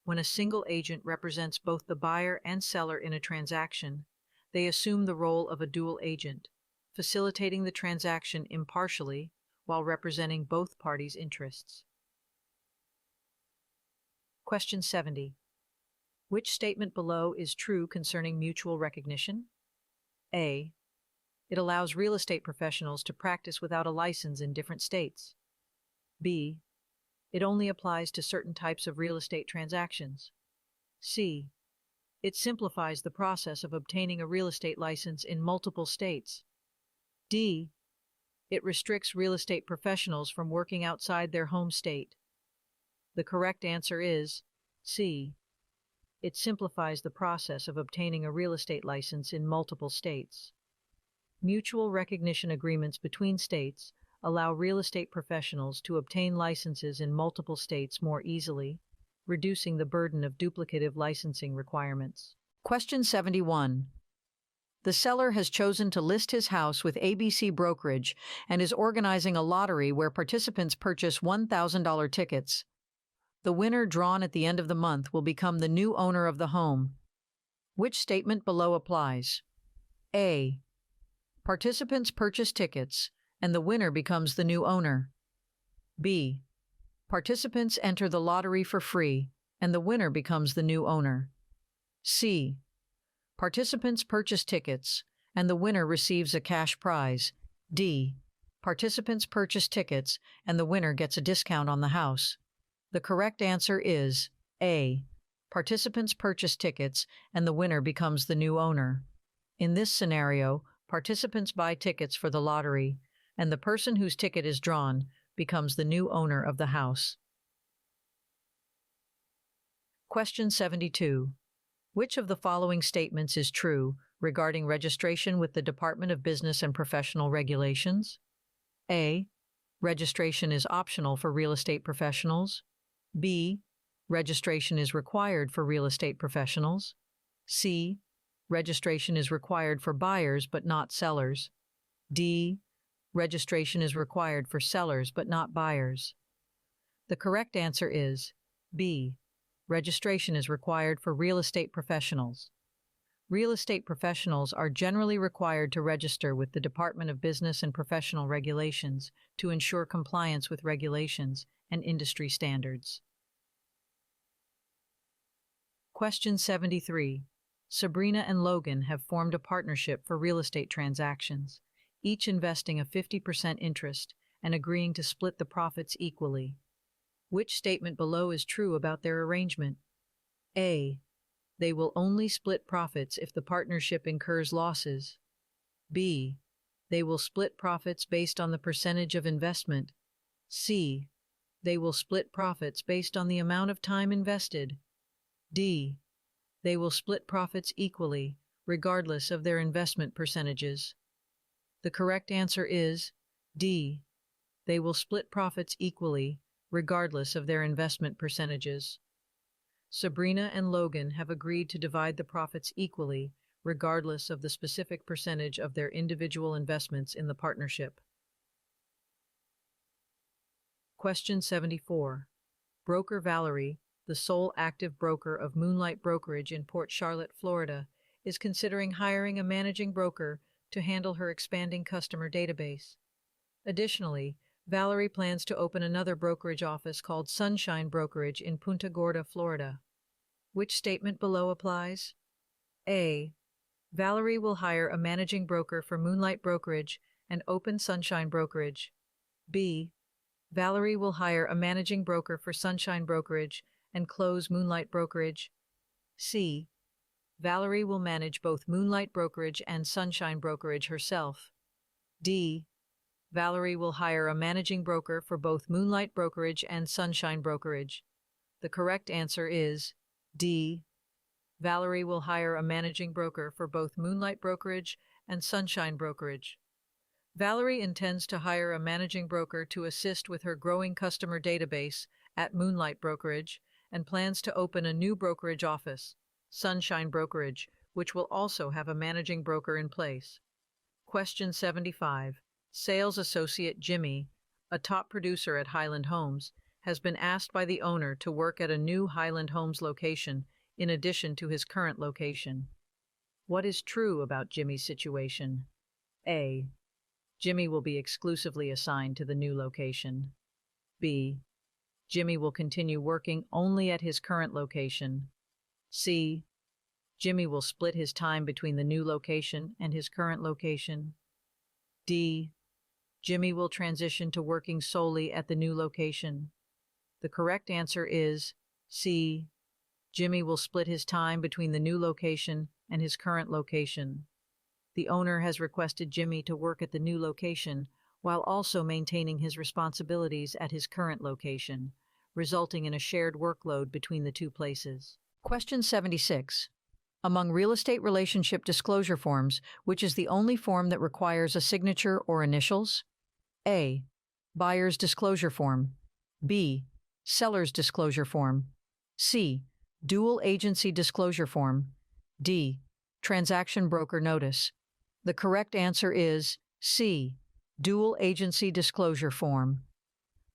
When a single agent represents both the buyer and seller in a transaction, they assume the role of a dual agent, facilitating the transaction impartially while representing both parties' interests. Question 70. Which statement below is true concerning mutual recognition? A. It allows real estate professionals to practice without a license in different states. B. It only applies to certain types of real estate transactions. C. It simplifies the process of obtaining a real estate license in multiple states. D. It restricts real estate professionals from working outside their home state. The correct answer is C. It simplifies the process of obtaining a real estate license in multiple states. Mutual recognition agreements between states allow real estate professionals to obtain licenses in multiple states more easily, reducing the burden of duplicative licensing requirements. Question 71. The seller has chosen to list his house with ABC Brokerage and is organizing a lottery where participants purchase $1,000 tickets. The winner drawn at the end of the month will become the new owner of the home. Which statement below applies? A. Participants purchase tickets, and the winner becomes the new owner. B. Participants enter the lottery for free, and the winner becomes the new owner. C. Participants purchase tickets, and the winner receives a cash prize. D. Participants purchase tickets, and the winner gets a discount on the house. The correct answer is A. Participants purchase tickets, and the winner becomes the new owner. In this scenario, participants buy tickets for the lottery, and the person whose ticket is drawn becomes the new owner of the house. Question 72. Which of the following statements is true regarding registration with the Department of Business and Professional Regulations? A. Registration is optional for real estate professionals. B. Registration is required for real estate professionals. C. Registration is required for buyers but not sellers. D. Registration is required for sellers but not buyers. The correct answer is B. Registration is required for real estate professionals. Real estate professionals are generally required to register with the Department of Business and Professional Regulations to ensure compliance with regulations and industry standards. Question 73. Sabrina and Logan have formed a partnership for real estate transactions, each investing a 50% interest and agreeing to split the profits equally. Which statement below is true about their arrangement? A. They will only split profits if the partnership incurs losses. B. They will split profits based on the percentage of investment. C. They will split profits based on the amount of time invested. D. They will split profits equally, regardless of their investment percentages. The correct answer is D. They will split profits equally, regardless of their investment percentages. Sabrina and Logan have agreed to divide the profits equally, regardless of the specific percentage of their individual investments in the partnership. Question 74. Broker Valerie, the sole active broker of Moonlight Brokerage in Port Charlotte, Florida, is considering hiring a managing broker to handle her expanding customer database. Additionally, Valerie plans to open another brokerage office called Sunshine Brokerage in Punta Gorda, Florida. Which statement below applies? A. Valerie will hire a managing broker for Moonlight Brokerage and Open Sunshine Brokerage. B. Valerie will hire a managing broker for Sunshine Brokerage and close Moonlight Brokerage. C. Valerie will manage both Moonlight Brokerage and Sunshine Brokerage herself. D. Valerie will hire a managing broker for both Moonlight Brokerage and Sunshine Brokerage. The correct answer is D. Valerie will hire a managing broker for both Moonlight Brokerage and Sunshine Brokerage. Valerie intends to hire a managing broker to assist with her growing customer database at Moonlight Brokerage and plans to open a new brokerage office, Sunshine Brokerage, which will also have a managing broker in place. Question 75. Sales associate Jimmy, a top producer at Highland Homes, has been asked by the owner to work at a new Highland Homes location in addition to his current location. What is true about Jimmy's situation? A. Jimmy will be exclusively assigned to the new location. B. Jimmy will continue working only at his current location. C. Jimmy will split his time between the new location and his current location. D. Jimmy will transition to working solely at the new location. The correct answer is C. Jimmy will split his time between the new location and his current location. The owner has requested Jimmy to work at the new location while also maintaining his responsibilities at his current location, resulting in a shared workload between the two places. Question 76. Among real estate relationship disclosure forms, which is the only form that requires a signature or initials? A. Buyer's disclosure form. B. Seller's disclosure form. C. Dual agency disclosure form. D. Transaction broker notice. The correct answer is C. Dual agency disclosure form.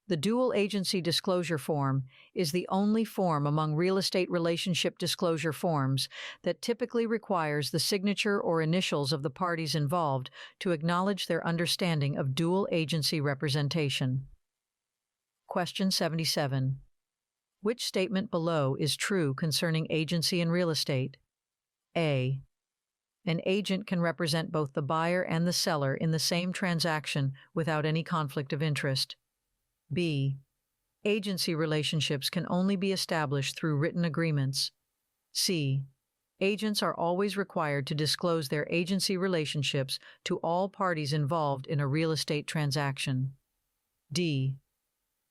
The dual agency disclosure form is the only form among real estate relationship disclosure forms that typically requires the signature or initials of the parties involved to acknowledge their understanding of dual agency representation. Question 77. Which statement below is true concerning agency in real estate? A. An agent can represent both the buyer and the seller in the same transaction without any conflict of interest. B. Agency relationships can only be established through written agreements. C. Agents are always required to disclose their agency relationships to all parties involved in a real estate transaction. D.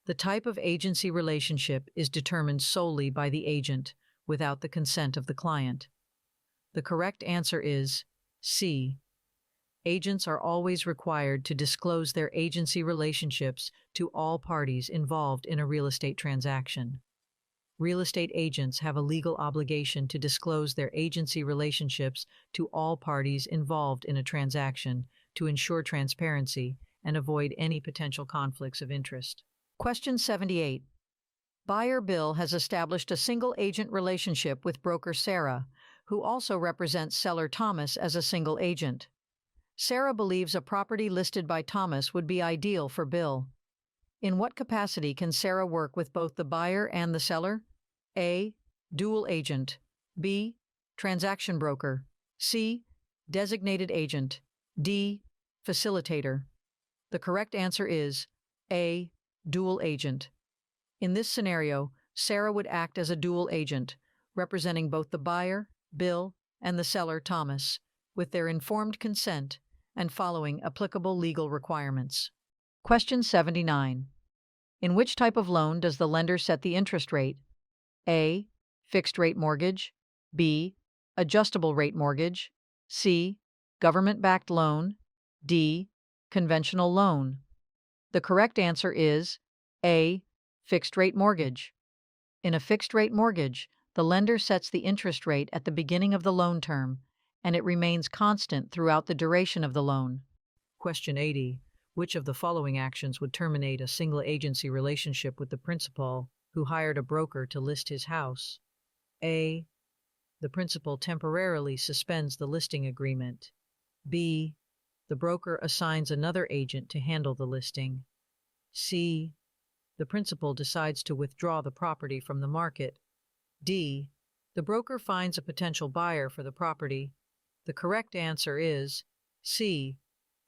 The type of agency relationship is determined solely by the agent, without the consent of the client. The correct answer is C. Agents are always required to disclose their agency relationships to all parties involved in a real estate transaction. Real estate agents have a legal obligation to disclose their agency relationships to all parties involved in a transaction to ensure transparency and avoid any potential conflicts of interest. Question 78. Buyer Bill has established a single agent relationship with broker Sarah, who also represents seller Thomas as a single agent. Sarah believes a property listed by Thomas would be ideal for Bill. In what capacity can Sarah work with both the buyer and the seller? A. Dual agent. B. Transaction broker. C. Designated agent. D. Facilitator. The correct answer is A. Dual agent. In this scenario, Sarah would act as a dual agent, representing both the buyer, Bill, and the seller, Thomas, with their informed consent and following applicable legal requirements. Question 79. In which type of loan does the lender set the interest rate? A. Fixed rate mortgage. B. Adjustable rate mortgage. C. Government-backed loan. D. Conventional loan. The correct answer is A. Fixed rate mortgage. In a fixed rate mortgage, the lender sets the interest rate at the beginning of the loan term, and it remains constant throughout the duration of the loan. Question 80. Which of the following actions would terminate a single agency relationship with the principal who hired a broker to list his house? A. The principal temporarily suspends the listing agreement. B. The broker assigns another agent to handle the listing. C. The principal decides to withdraw the property from the market. D. The broker finds a potential buyer for the property. The correct answer is C.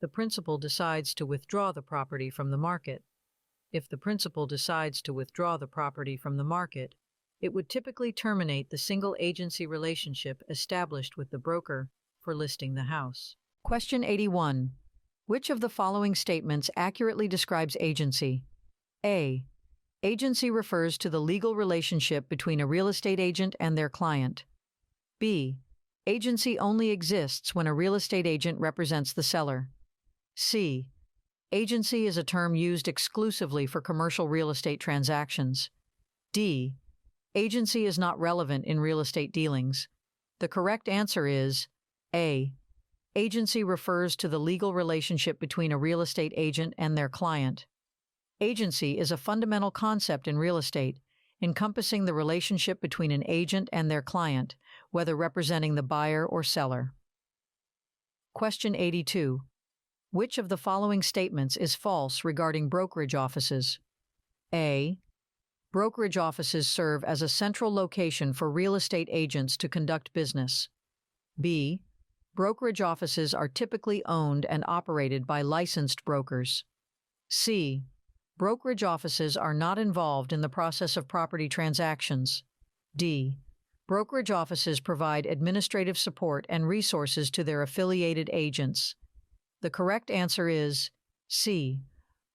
The principal decides to withdraw the property from the market. If the principal decides to withdraw the property from the market, it would typically terminate the single agency relationship established with the broker for listing the house. Question 81. Which of the following statements accurately describes agency? A. Agency refers to the legal relationship between a real estate agent and their client. B. Agency only exists when a real estate agent represents the seller. C. Agency is a term used exclusively for commercial real estate transactions. D. Agency is not relevant in real estate dealings. The correct answer is A. Agency refers to the legal relationship between a real estate agent and their client. Agency is a fundamental concept in real estate, encompassing the relationship between an agent and their client, whether representing the buyer or seller. Question 82. Which of the following statements is false regarding brokerage offices? A. Brokerage offices serve as a central location for real estate agents to conduct business. B. Brokerage offices are typically owned and operated by licensed brokers. C. Brokerage offices are not involved in the process of property transactions. D. Brokerage offices provide administrative support and resources to their affiliated agents. The correct answer is C.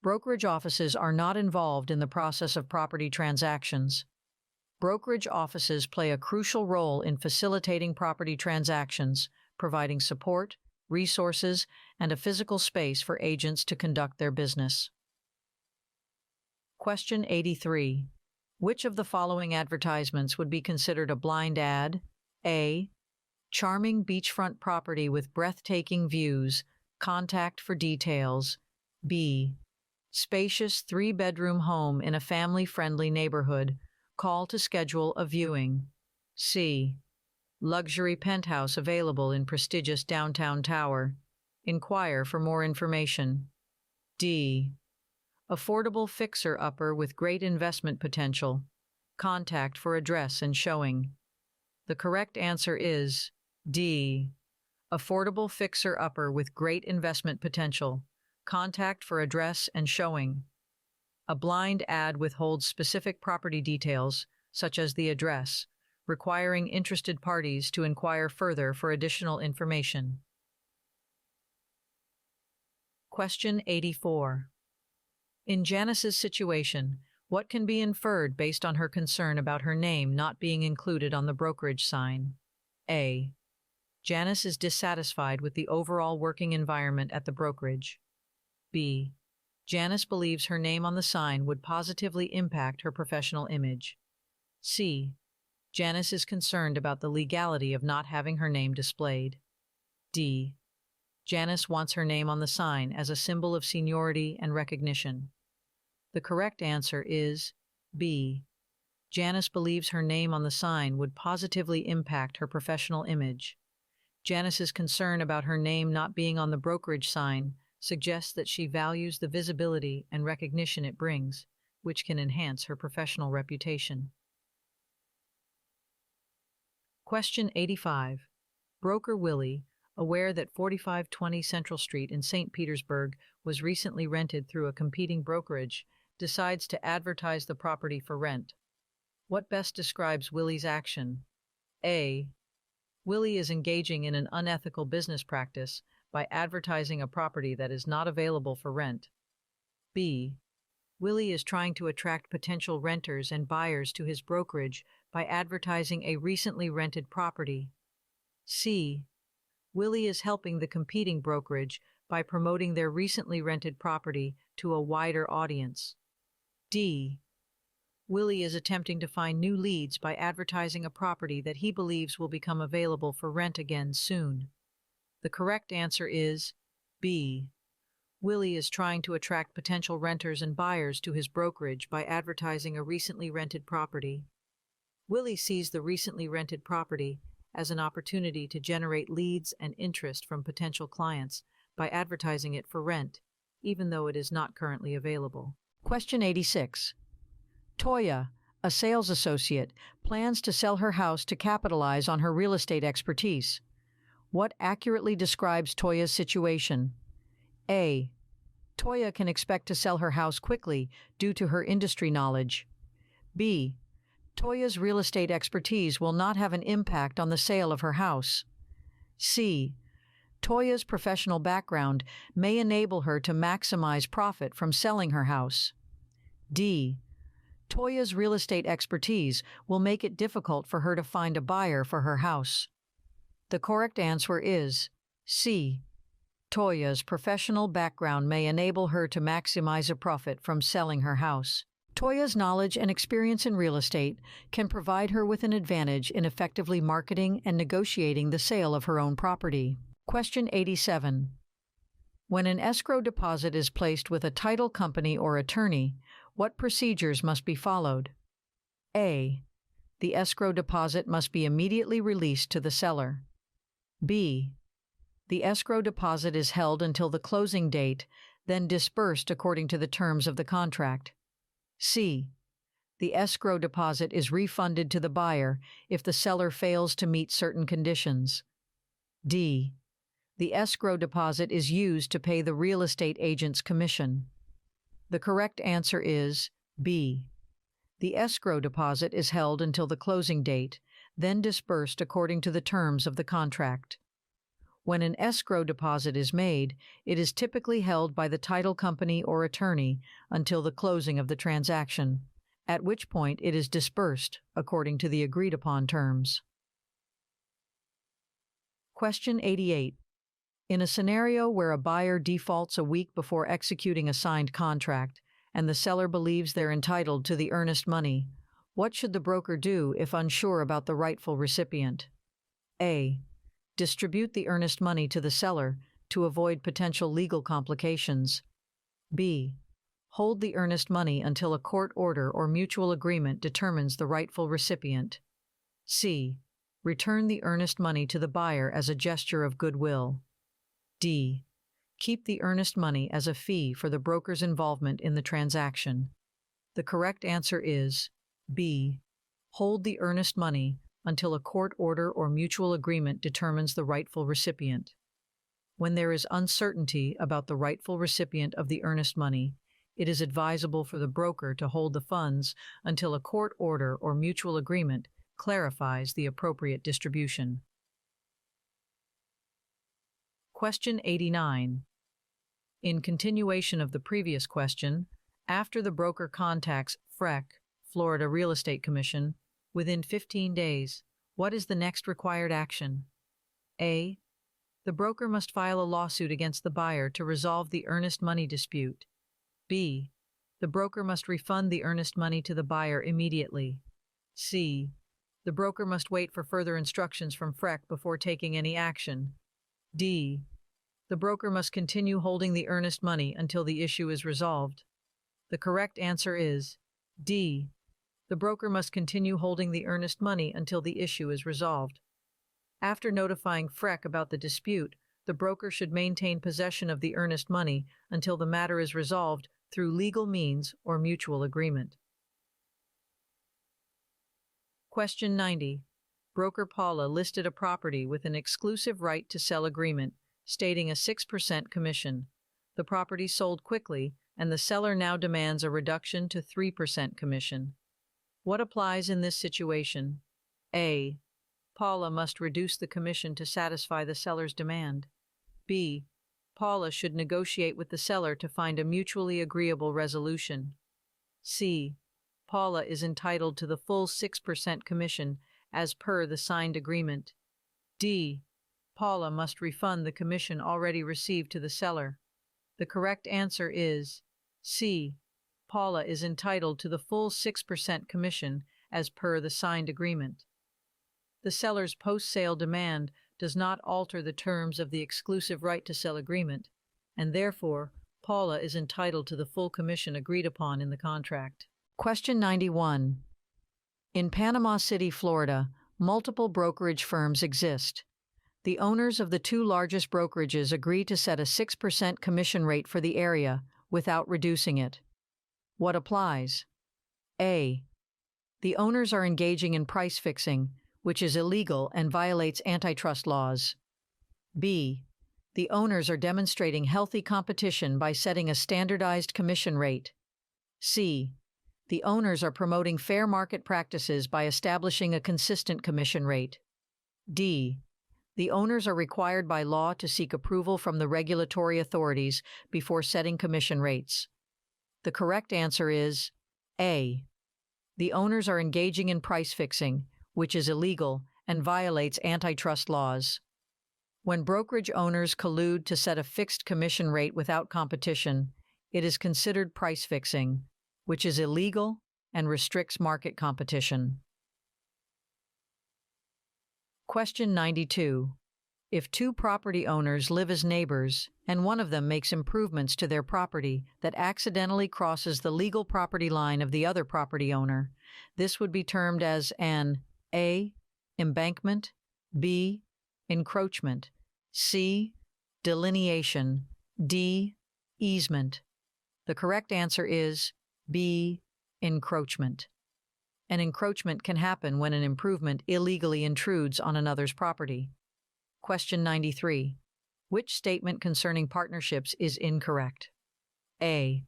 Brokerage offices are not involved in the process of property transactions. Brokerage offices play a crucial role in facilitating property transactions, providing support, resources, and a physical space for agents to conduct their business. Question 83. Which of the following advertisements would be considered a blind ad? A. Charming beachfront property with breathtaking views. Contact for details. B. Spacious 3-bedroom home in a family-friendly neighborhood. Call to schedule a viewing. C. Luxury penthouse available in prestigious downtown tower. Inquire for more information. D. Affordable fixer-upper with great investment potential. Contact for address and showing. The correct answer is D. Affordable fixer-upper with great investment potential. Contact for address and showing. A blind ad withholds specific property details, such as the address, requiring interested parties to inquire further for additional information. Question 84. In Janice's situation, what can be inferred based on her concern about her name not being included on the brokerage sign? A. Janice is dissatisfied with the overall working environment at the brokerage. B. Janice believes her name on the sign would positively impact her professional image. C. Janice is concerned about the legality of not having her name displayed. D. Janice wants her name on the sign as a symbol of seniority and recognition. The correct answer is B. Janice believes her name on the sign would positively impact her professional image. Janice's concern about her name not being on the brokerage sign suggests that she values the visibility and recognition it brings, which can enhance her professional reputation. Question 85. Broker Willie, aware that 4520 Central Street in St. Petersburg was recently rented through a competing brokerage, decides to advertise the property for rent. What best describes Willie's action? A. Willie is engaging in an unethical business practice by advertising a property that is not available for rent. B. Willie is trying to attract potential renters and buyers to his brokerage by advertising a recently rented property. C. Willie is helping the competing brokerage by promoting their recently rented property to a wider audience. D. Willie is attempting to find new leads by advertising a property that he believes will become available for rent again soon. The correct answer is B. Willie is trying to attract potential renters and buyers to his brokerage by advertising a recently rented property. Willie sees the recently rented property as an opportunity to generate leads and interest from potential clients by advertising it for rent, even though it is not currently available. Question 86. Toya, a sales associate, plans to sell her house to capitalize on her real estate expertise. What accurately describes Toya's situation? A. Toya can expect to sell her house quickly due to her industry knowledge. B. Toya's real estate expertise will not have an impact on the sale of her house. C. Toya's professional background may enable her to maximize profit from selling her house. D. Toya's real estate expertise will make it difficult for her to find a buyer for her house. The correct answer is C. Toya's professional background may enable her to maximize a profit from selling her house. Toya's knowledge and experience in real estate can provide her with an advantage in effectively marketing and negotiating the sale of her own property. Question 87. When an escrow deposit is placed with a title company or attorney, what procedures must be followed? A. The escrow deposit must be immediately released to the seller. B. The escrow deposit is held until the closing date, then disbursed according to the terms of the contract. C. The escrow deposit is refunded to the buyer if the seller fails to meet certain conditions. D. The escrow deposit is used to pay the real estate agent's commission. The correct answer is B. The escrow deposit is held until the closing date, then disbursed according to the terms of the contract. When an escrow deposit is made, it is typically held by the title company or attorney until the closing of the transaction, at which point it is disbursed according to the agreed-upon terms. Question 88. In a scenario where a buyer defaults a week before executing a signed contract and the seller believes they're entitled to the earnest money, what should the broker do if unsure about the rightful recipient? A. Distribute the earnest money to the seller to avoid potential legal complications. B. Hold the earnest money until a court order or mutual agreement determines the rightful recipient. C. Return the earnest money to the buyer as a gesture of goodwill. D. Keep the earnest money as a fee for the broker's involvement in the transaction. The correct answer is B. Hold the earnest money until a court order or mutual agreement determines the rightful recipient. When there is uncertainty about the rightful recipient of the earnest money, it is advisable for the broker to hold the funds until a court order or mutual agreement clarifies the appropriate distribution. Question 89. In continuation of the previous question, after the broker contacts FREC, Florida Real Estate Commission, within 15 days, what is the next required action? A. The broker must file a lawsuit against the buyer to resolve the earnest money dispute. B. The broker must refund the earnest money to the buyer immediately. C. The broker must wait for further instructions from FREC before taking any action. D. The broker must continue holding the earnest money until the issue is resolved. The correct answer is D. The broker must continue holding the earnest money until the issue is resolved. After notifying FREC about the dispute, the broker should maintain possession of the earnest money until the matter is resolved through legal means or mutual agreement. Question 90. Broker Paula listed a property with an exclusive right to sell agreement, stating a 6% commission. The property sold quickly, and the seller now demands a reduction to 3% commission. What applies in this situation? A. Paula must reduce the commission to satisfy the seller's demand. B. Paula should negotiate with the seller to find a mutually agreeable resolution. C. Paula is entitled to the full 6% commission as per the signed agreement. D. Paula must refund the commission already received to the seller. The correct answer is C. Paula is entitled to the full 6% commission as per the signed agreement. The seller's post-sale demand does not alter the terms of the exclusive right to sell agreement, and therefore, Paula is entitled to the full commission agreed upon in the contract. Question 91. In Panama City, Florida, multiple brokerage firms exist. The owners of the two largest brokerages agree to set a 6% commission rate for the area without reducing it. What applies? A. The owners are engaging in price fixing, which is illegal and violates antitrust laws. B. The owners are demonstrating healthy competition by setting a standardized commission rate. C. The owners are promoting fair market practices by establishing a consistent commission rate. D. The owners are required by law to seek approval from the regulatory authorities before setting commission rates. The correct answer is A. The owners are engaging in price fixing, which is illegal and violates antitrust laws. When brokerage owners collude to set a fixed commission rate without competition, it is considered price fixing, which is illegal and restricts market competition. Question 92. If two property owners live as neighbors and one of them makes improvements to their property that accidentally crosses the legal property line of the other property owner, this would be termed as an A. Embankment, B. Encroachment, C. Delineation, D. Easement. The correct answer is B. Encroachment. An encroachment can happen when an improvement illegally intrudes on another's property. Question 93. Which statement concerning partnerships is incorrect? A.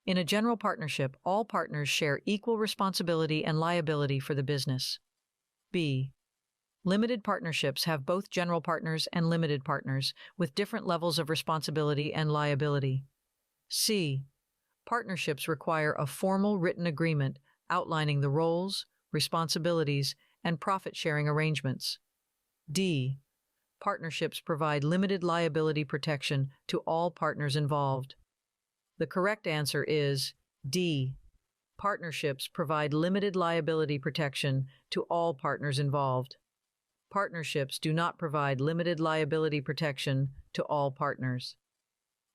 In a general partnership, all partners share equal responsibility and liability for the business. B. Limited partnerships have both general partners and limited partners with different levels of responsibility and liability. C. Partnerships require a formal written agreement outlining the roles, responsibilities, and profit-sharing arrangements. D. Partnerships provide limited liability protection to all partners involved. The correct answer is D. Partnerships provide limited liability protection to all partners involved. Partnerships do not provide limited liability protection to all partners.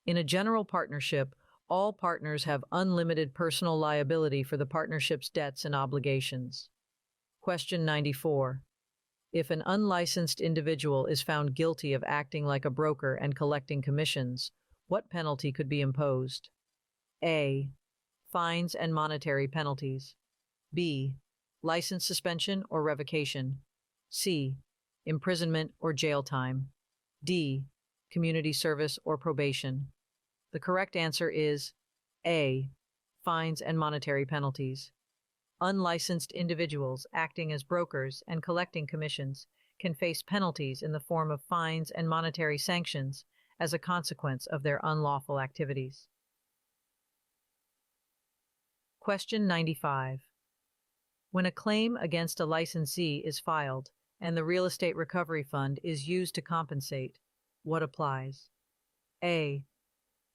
In a general partnership, all partners have unlimited personal liability for the partnership's debts and obligations. Question 94. If an unlicensed individual is found guilty of acting like a broker and collecting commissions, what penalty could be imposed? A. Fines and monetary penalties. B. License suspension or revocation. C. Imprisonment or jail time. D. Community service or probation. The correct answer is A. Fines and monetary penalties. Unlicensed individuals acting as brokers and collecting commissions can face penalties in the form of fines and monetary sanctions as a consequence of their unlawful activities. Question 95. When a claim against a licensee is filed and the Real Estate Recovery Fund is used to compensate, what applies? A.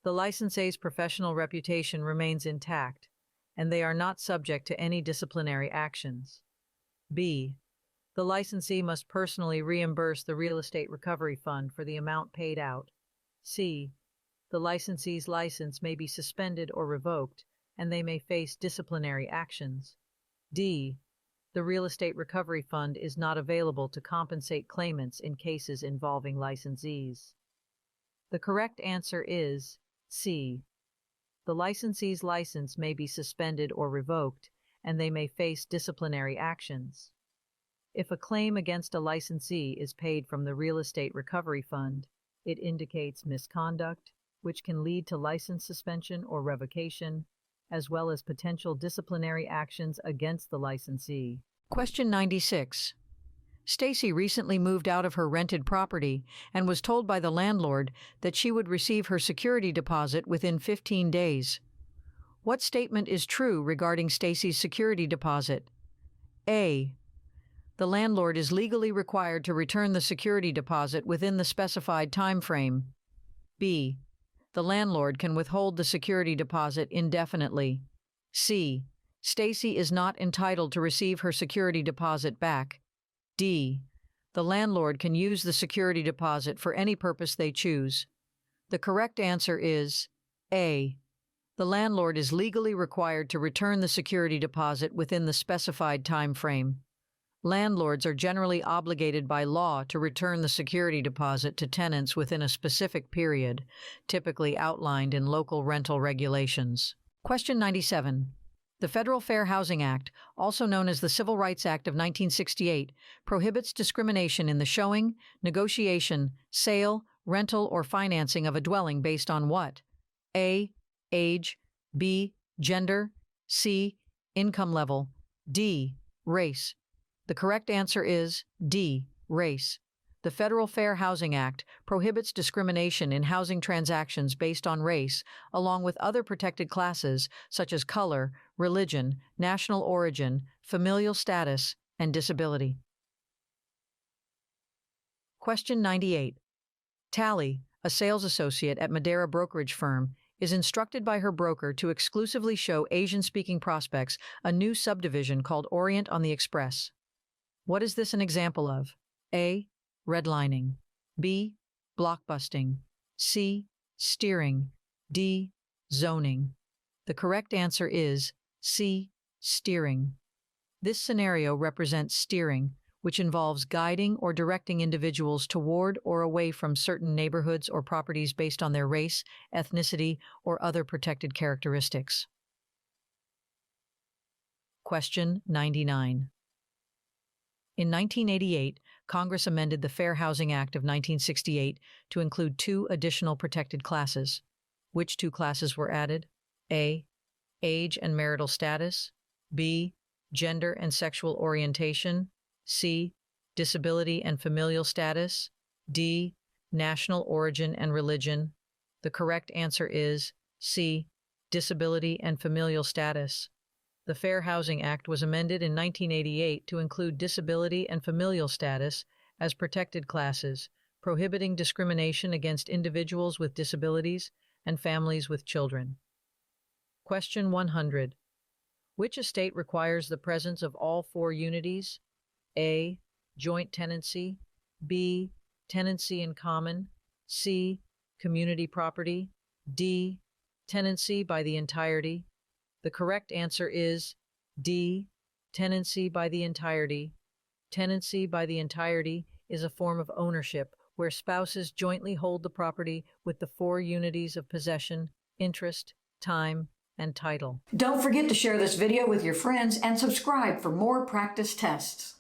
The licensee's professional reputation remains intact, and they are not subject to any disciplinary actions. B. The licensee must personally reimburse the Real Estate Recovery Fund for the amount paid out. C. The licensee's license may be suspended or revoked, and they may face disciplinary actions. D. The Real Estate Recovery Fund is not available to compensate claimants in cases involving licensees. The correct answer is C. The licensee's license may be suspended or revoked, and they may face disciplinary actions. If a claim against a licensee is paid from the Real Estate Recovery Fund, it indicates misconduct, which can lead to license suspension or revocation, as well as potential disciplinary actions against the licensee. Question 96. Stacy recently moved out of her rented property and was told by the landlord that she would receive her security deposit within 15 days. What statement is true regarding Stacy's security deposit? A. The landlord is legally required to return the security deposit within the specified time frame. B. The landlord can withhold the security deposit indefinitely. C. Stacy is not entitled to receive her security deposit back. D. The landlord can use the security deposit for any purpose they choose. The correct answer is A. The landlord is legally required to return the security deposit within the specified time frame. Landlords are generally obligated by law to return the security deposit to tenants within a specific period, typically outlined in local rental regulations. Question 97. The Federal Fair Housing Act, also known as the Civil Rights Act of 1968, prohibits discrimination in the showing, negotiation, sale, rental, or financing of a dwelling based on what? A. Age. B. Gender. C. Income level. D. Race. The correct answer is D. Race. The Federal Fair Housing Act prohibits discrimination in housing transactions based on race, along with other protected classes such as color, religion, national origin, familial status, and disability. Question 98. Tally, a sales associate at Madeira Brokerage firm, is instructed by her broker to exclusively show Asian-speaking prospects a new subdivision called Orient on the Express. What is this an example of? A. Redlining. B. Blockbusting. C. Steering. D. Zoning. The correct answer is C. Steering. This scenario represents steering, which involves guiding or directing individuals toward or away from certain neighborhoods or properties based on their race, ethnicity, or other protected characteristics. Question 99. In 1988, Congress amended the Fair Housing Act of 1968 to include 2 additional protected classes. Which 2 classes were added? A. Age and marital status. B. Gender and sexual orientation. C. Disability and familial status. D. National origin and religion. The correct answer is C. Disability and familial status. The Fair Housing Act was amended in 1988 to include disability and familial status as protected classes, prohibiting discrimination against individuals with disabilities and families with children. Question 100. Which estate requires the presence of all 4 unities? A. Joint tenancy. B. Tenancy in common. C. Community property. D. Tenancy by the entirety. The correct answer is D. Tenancy by the entirety. Tenancy by the entirety is a form of ownership where spouses jointly hold the property with the 4 unities of possession, interest, time, and title. Don't forget to share this video with your friends and subscribe for more practice tests.